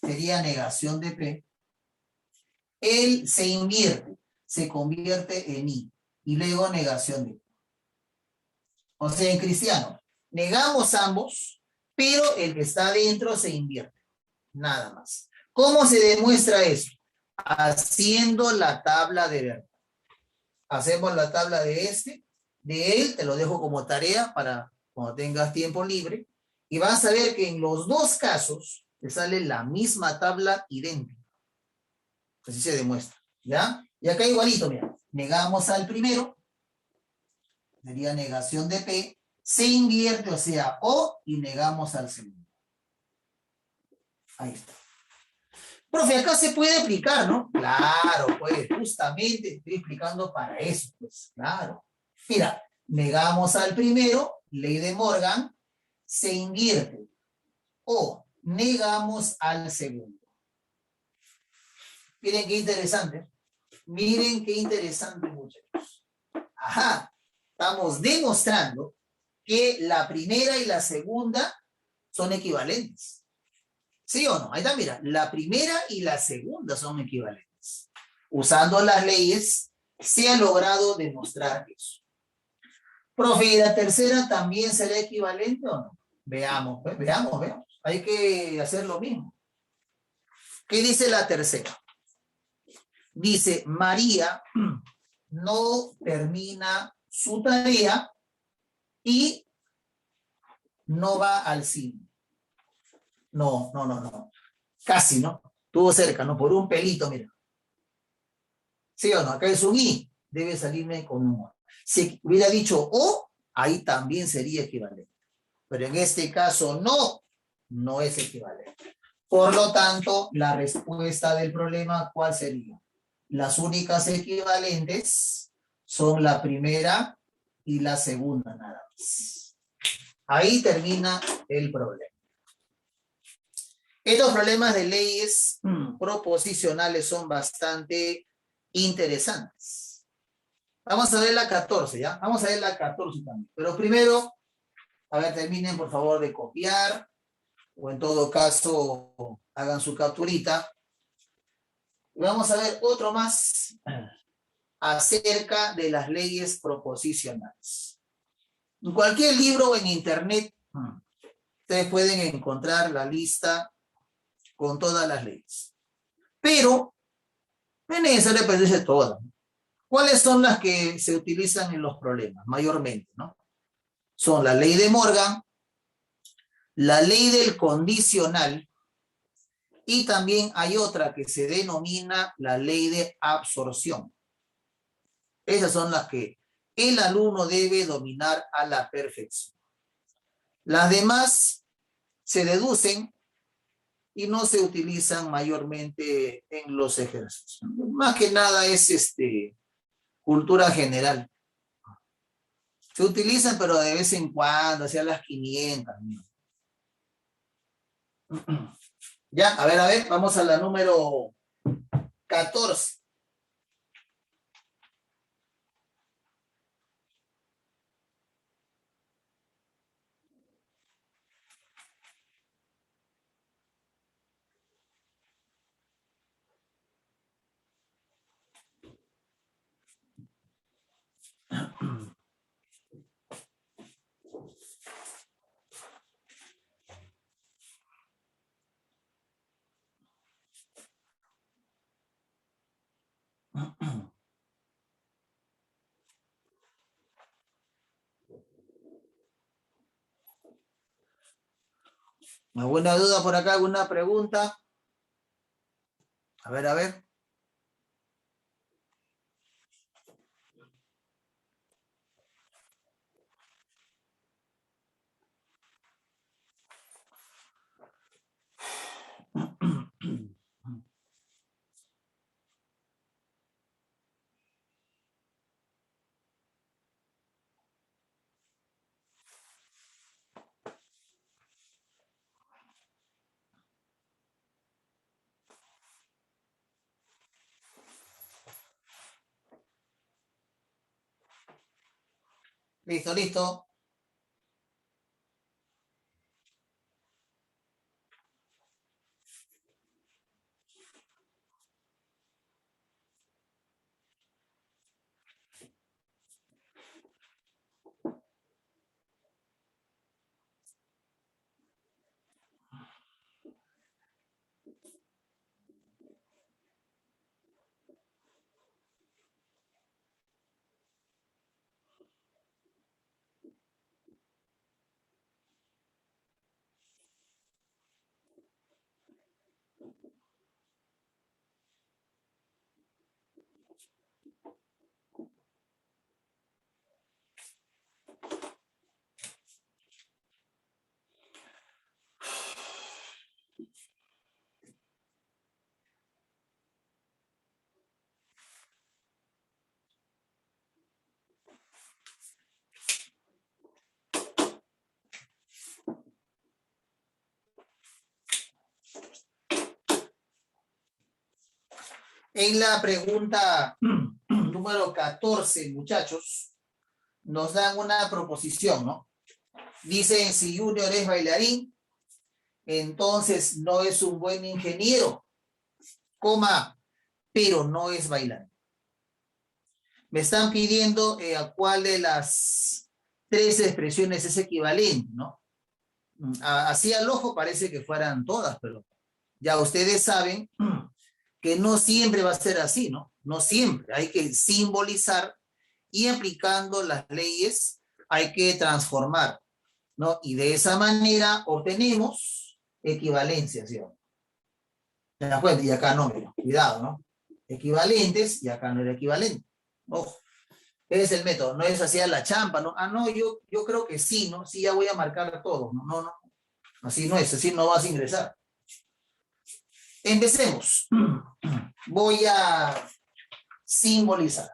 sería negación de P. Él se invierte, se convierte en I, y luego negación de Q. O sea, en cristiano, negamos ambos, pero el que está adentro se invierte. Nada más. ¿Cómo se demuestra eso? Haciendo la tabla de Verdi. Hacemos la tabla de él, te lo dejo como tarea para cuando tengas tiempo libre, y vas a ver que en los dos casos te sale la misma tabla idéntica. Así se demuestra, ¿ya? Y acá igualito, mira, negamos al primero, sería negación de P, se invierte, o sea, O, y negamos al segundo. Ahí está. Profe, acá se puede aplicar, ¿no? Claro, pues, justamente estoy explicando para eso, pues, claro. Mira, negamos al primero, ley de Morgan, se invierte. O negamos al segundo. Miren qué interesante. Miren qué interesante, muchachos. Ajá, estamos demostrando que la primera y la segunda son equivalentes. ¿Sí o no? Ahí está, mira, la primera y la segunda son equivalentes. Usando las leyes, se ha logrado demostrar eso. Profe, ¿y la tercera también será equivalente o no? Veamos, pues, veamos. Hay que hacer lo mismo. ¿Qué dice la tercera? Dice, María no termina su tarea y no va al cine. No. Casi, ¿no? Estuvo cerca, ¿no? Por un pelito, mira. ¿Sí o no? Acá es un I. Debe salirme con un O. Si hubiera dicho O, ahí también sería equivalente. Pero en este caso no es equivalente. Por lo tanto, la respuesta del problema, ¿cuál sería? Las únicas equivalentes son la primera y la segunda, nada más. Ahí termina el problema. Estos problemas de leyes proposicionales son bastante interesantes. Vamos a ver la 14, ¿ya? Vamos a ver la 14 también. Pero primero, a ver, terminen por favor de copiar, o en todo caso, hagan su capturita. Y vamos a ver otro más acerca de las leyes proposicionales. En cualquier libro o en internet, ustedes pueden encontrar la lista con todas las leyes. Pero no es necesario aprenderse todas. ¿Cuáles son las que se utilizan en los problemas? Mayormente, ¿no? Son la ley de Morgan, la ley del condicional, y también hay otra que se denomina la ley de absorción. Esas son las que el alumno debe dominar a la perfección. Las demás se deducen y no se utilizan mayormente en los ejercicios. Más que nada es cultura general. Se utilizan, pero de vez en cuando, hacia las 500. Ya, a ver, vamos a la número 14. ¿Alguna duda por acá? ¿Alguna pregunta? A ver, a ver. Listo, listo. En la pregunta número 14, muchachos, nos dan una proposición, ¿no? Dicen, si Junior es bailarín, entonces no es un buen ingeniero, coma, pero no es bailarín. Me están pidiendo a cuál de las tres expresiones es equivalente, ¿no? Así al ojo parece que fueran todas, pero ya ustedes saben que no siempre va a ser así, ¿no? No siempre. Hay que simbolizar y aplicando las leyes hay que transformar, ¿no? Y de esa manera obtenemos equivalencia, ¿sí? ¿Te das cuenta? Y acá no, mira, cuidado, ¿no? Equivalentes y acá no era equivalente. Ojo, ese es el método, no es así a la champa, ¿no? Ah, no, yo creo que sí, ¿no? Sí, ya voy a marcar todo. No, no, no. Así no es, así no vas a ingresar. Empecemos. Voy a simbolizar.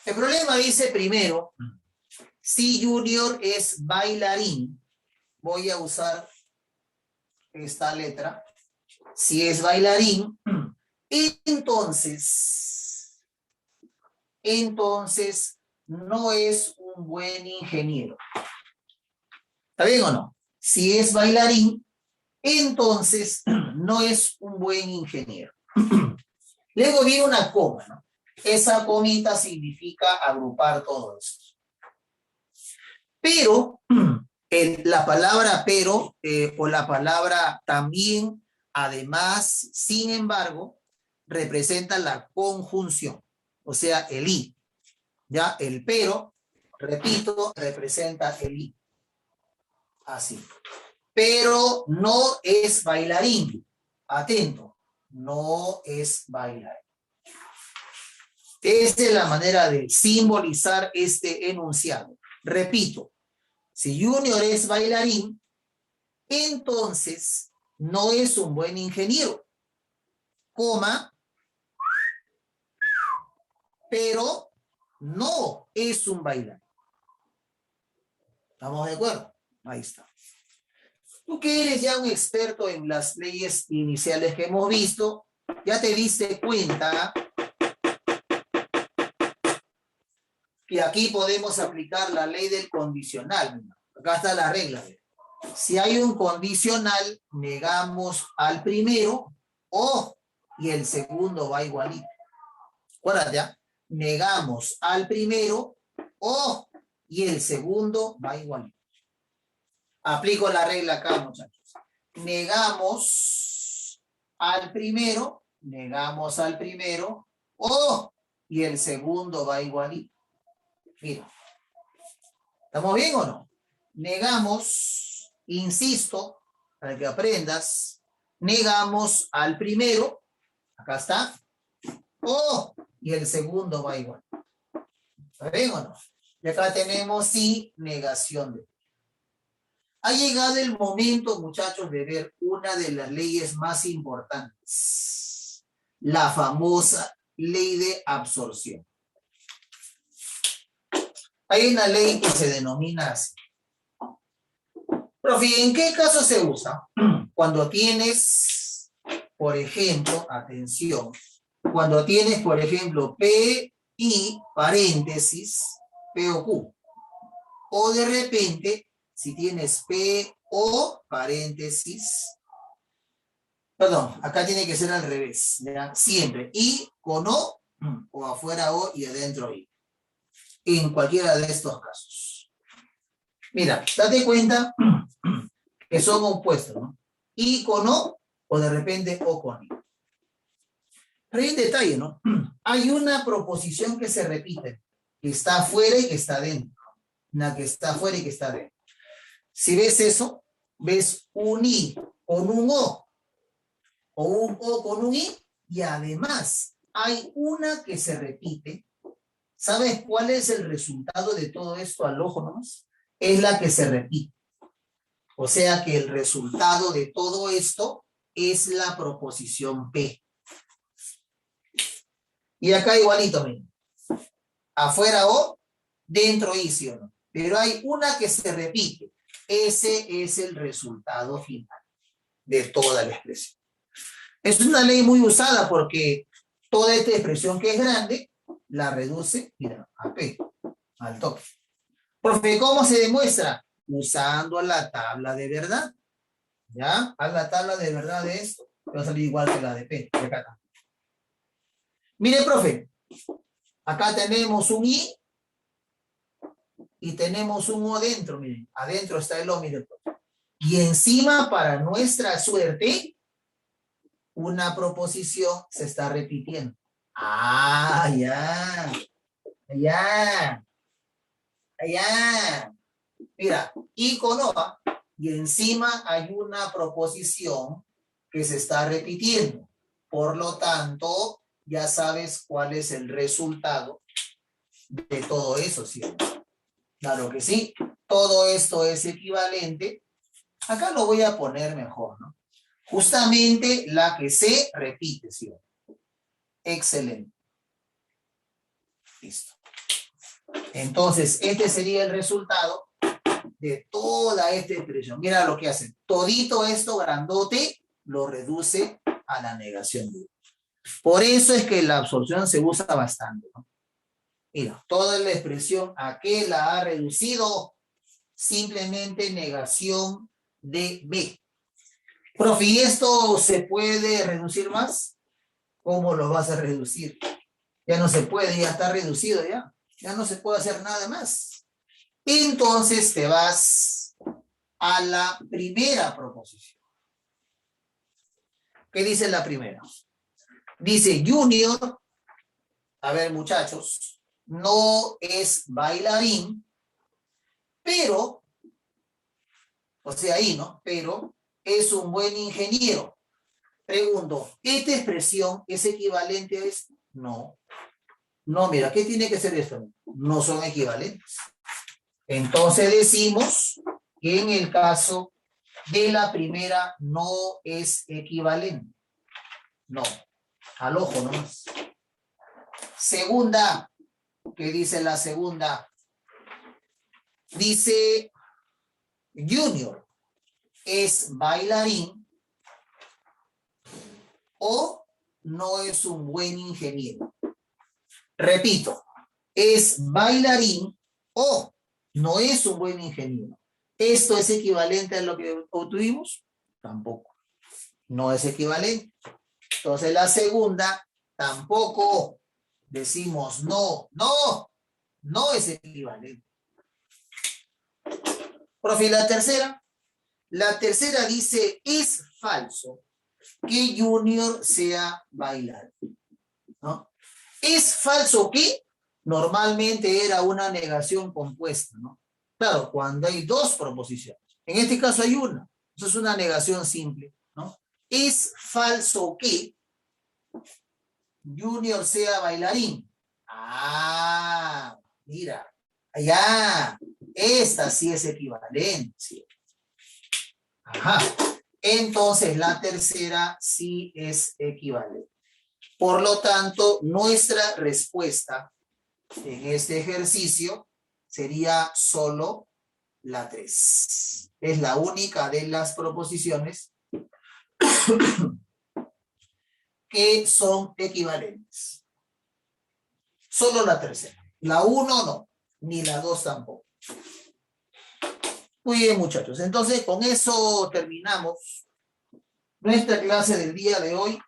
El problema dice primero, si Junior es bailarín, voy a usar esta letra. Si es bailarín, entonces no es un buen ingeniero. ¿Está bien o no? Si es bailarín, entonces no es un buen ingeniero. Luego viene una coma, ¿no? Esa comita significa agrupar todo esto. Pero, la palabra pero o la palabra también, además, sin embargo, representa la conjunción, o sea, el y. Ya, el pero, repito, representa el y. Así. Pero no es bailarín. Atento, no es bailarín. Esta es la manera de simbolizar este enunciado. Repito, si Junior es bailarín, entonces no es un buen ingeniero, coma, pero no es un bailarín. ¿Estamos de acuerdo? Ahí está. Tú que eres ya un experto en las leyes iniciales que hemos visto, ya te diste cuenta que aquí podemos aplicar la ley del condicional. Acá está la regla. Si hay un condicional, negamos al primero y el segundo va igualito. Acuérdate, ¿ya? Negamos al primero y el segundo va igualito. Aplico la regla acá, muchachos. Negamos al primero y el segundo va igualito. Mira. ¿Estamos bien o no? Negamos, insisto, para que aprendas, negamos al primero, acá está, O, y el segundo va igual. ¿Está bien o no? Y acá tenemos sí, negación de. Ha llegado el momento, muchachos, de ver una de las leyes más importantes, la famosa ley de absorción. Hay una ley que se denomina así. Profe, ¿en qué caso se usa? Cuando tienes, por ejemplo, atención, cuando tienes, por ejemplo, P y paréntesis, P o Q. O de repente, si tienes P o paréntesis, perdón, acá tiene que ser al revés, ¿ya? Siempre. Y con o afuera O y adentro I. En cualquiera de estos casos. Mira, date cuenta que son opuestos, ¿no? I con o de repente O con I. Pero hay un detalle, ¿no? Hay una proposición que se repite, que está afuera y que está dentro. Una que está afuera y que está dentro. Si ves eso, ves un I con un o un O con un I, y además hay una que se repite. ¿Sabes cuál es el resultado de todo esto al ojo nomás? Es la que se repite. O sea que el resultado de todo esto es la proposición P. Y acá igualito, miren. Afuera O, dentro I, ¿sí o no? Pero hay una que se repite. Ese es el resultado final de toda la expresión. Es una ley muy usada porque toda esta expresión que es grande, la reduce, mira, a P, al toque. Profe, ¿cómo se demuestra? Usando la tabla de verdad. ¿Ya? Haz la tabla de verdad de esto. Va a salir igual que la de P. De acá está. Mire, profe. Acá tenemos un I y tenemos un O dentro. Miren, adentro está el O, miren. Y encima, para nuestra suerte, una proposición se está repitiendo. Ah, ya. Ya. Ya. Mira, I con O, y encima hay una proposición que se está repitiendo. Por lo tanto, ya sabes cuál es el resultado de todo eso, ¿sí? Claro que sí. Todo esto es equivalente. Acá lo voy a poner mejor, ¿no? Justamente la que se repite, ¿sí? Excelente. Listo. Entonces, este sería el resultado de toda esta expresión. Mira lo que hace. Todito esto grandote lo reduce a la negación. Por eso es que la absorción se usa bastante, ¿no? Mira, toda la expresión, ¿a qué la ha reducido? Simplemente negación de B. Profe, ¿y esto se puede reducir más? ¿Cómo lo vas a reducir? Ya no se puede, ya está reducido ya. Ya no se puede hacer nada más. Entonces te vas a la primera proposición. ¿Qué dice la primera? Dice Junior, a ver muchachos, no es bailarín, pero, o sea ahí, ¿no? Pero es un buen ingeniero. Pregunto, ¿esta expresión es equivalente a esto? No. No, mira, ¿qué tiene que ser esto? No son equivalentes. Entonces decimos que en el caso de la primera no es equivalente. No, al ojo nomás. Segunda, ¿qué dice la segunda? Dice Junior es bailarín o no es un buen ingeniero. Repito, es bailarín o no es un buen ingeniero. ¿Esto es equivalente a lo que obtuvimos? Tampoco. No es equivalente. Entonces la segunda tampoco. Decimos no, no, no es equivalente. Profe, la tercera. La tercera dice, es falso que Junior sea bailarín, ¿no? ¿Es falso que? Normalmente era una negación compuesta, ¿no? Claro, cuando hay dos proposiciones. En este caso hay una. Eso es una negación simple, ¿no? ¿Es falso que Junior sea bailarín? Ah, mira. Allá. Esta sí es equivalencia. Ajá. Entonces la tercera sí es equivalente. Por lo tanto, nuestra respuesta en este ejercicio sería solo la 3. Es la única de las proposiciones que son equivalentes. Solo la tercera. La 1 no, ni la 2 tampoco. Muy bien, muchachos. Entonces, con eso terminamos nuestra clase del día de hoy,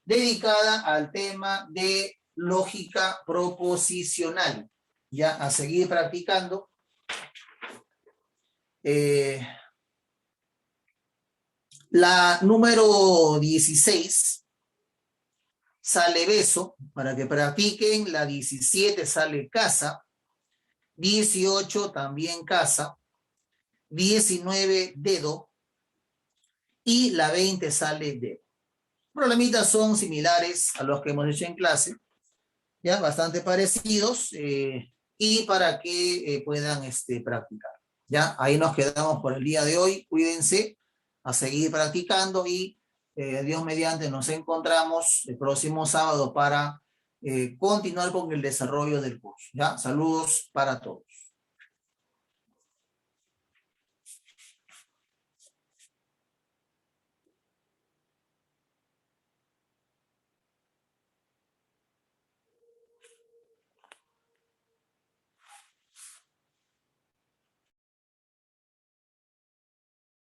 dedicada al tema de lógica proposicional. Ya a seguir practicando. La número 16 sale beso, para que practiquen. La 17 sale casa. 18 también casa. 19 dedo. Y la 20 sale dedo. Problemitas son similares a los que hemos hecho en clase, ya bastante parecidos, y para que puedan practicar. Ya, ahí nos quedamos por el día de hoy. Cuídense, a seguir practicando y Dios mediante nos encontramos el próximo sábado para continuar con el desarrollo del curso. Ya, saludos para todos.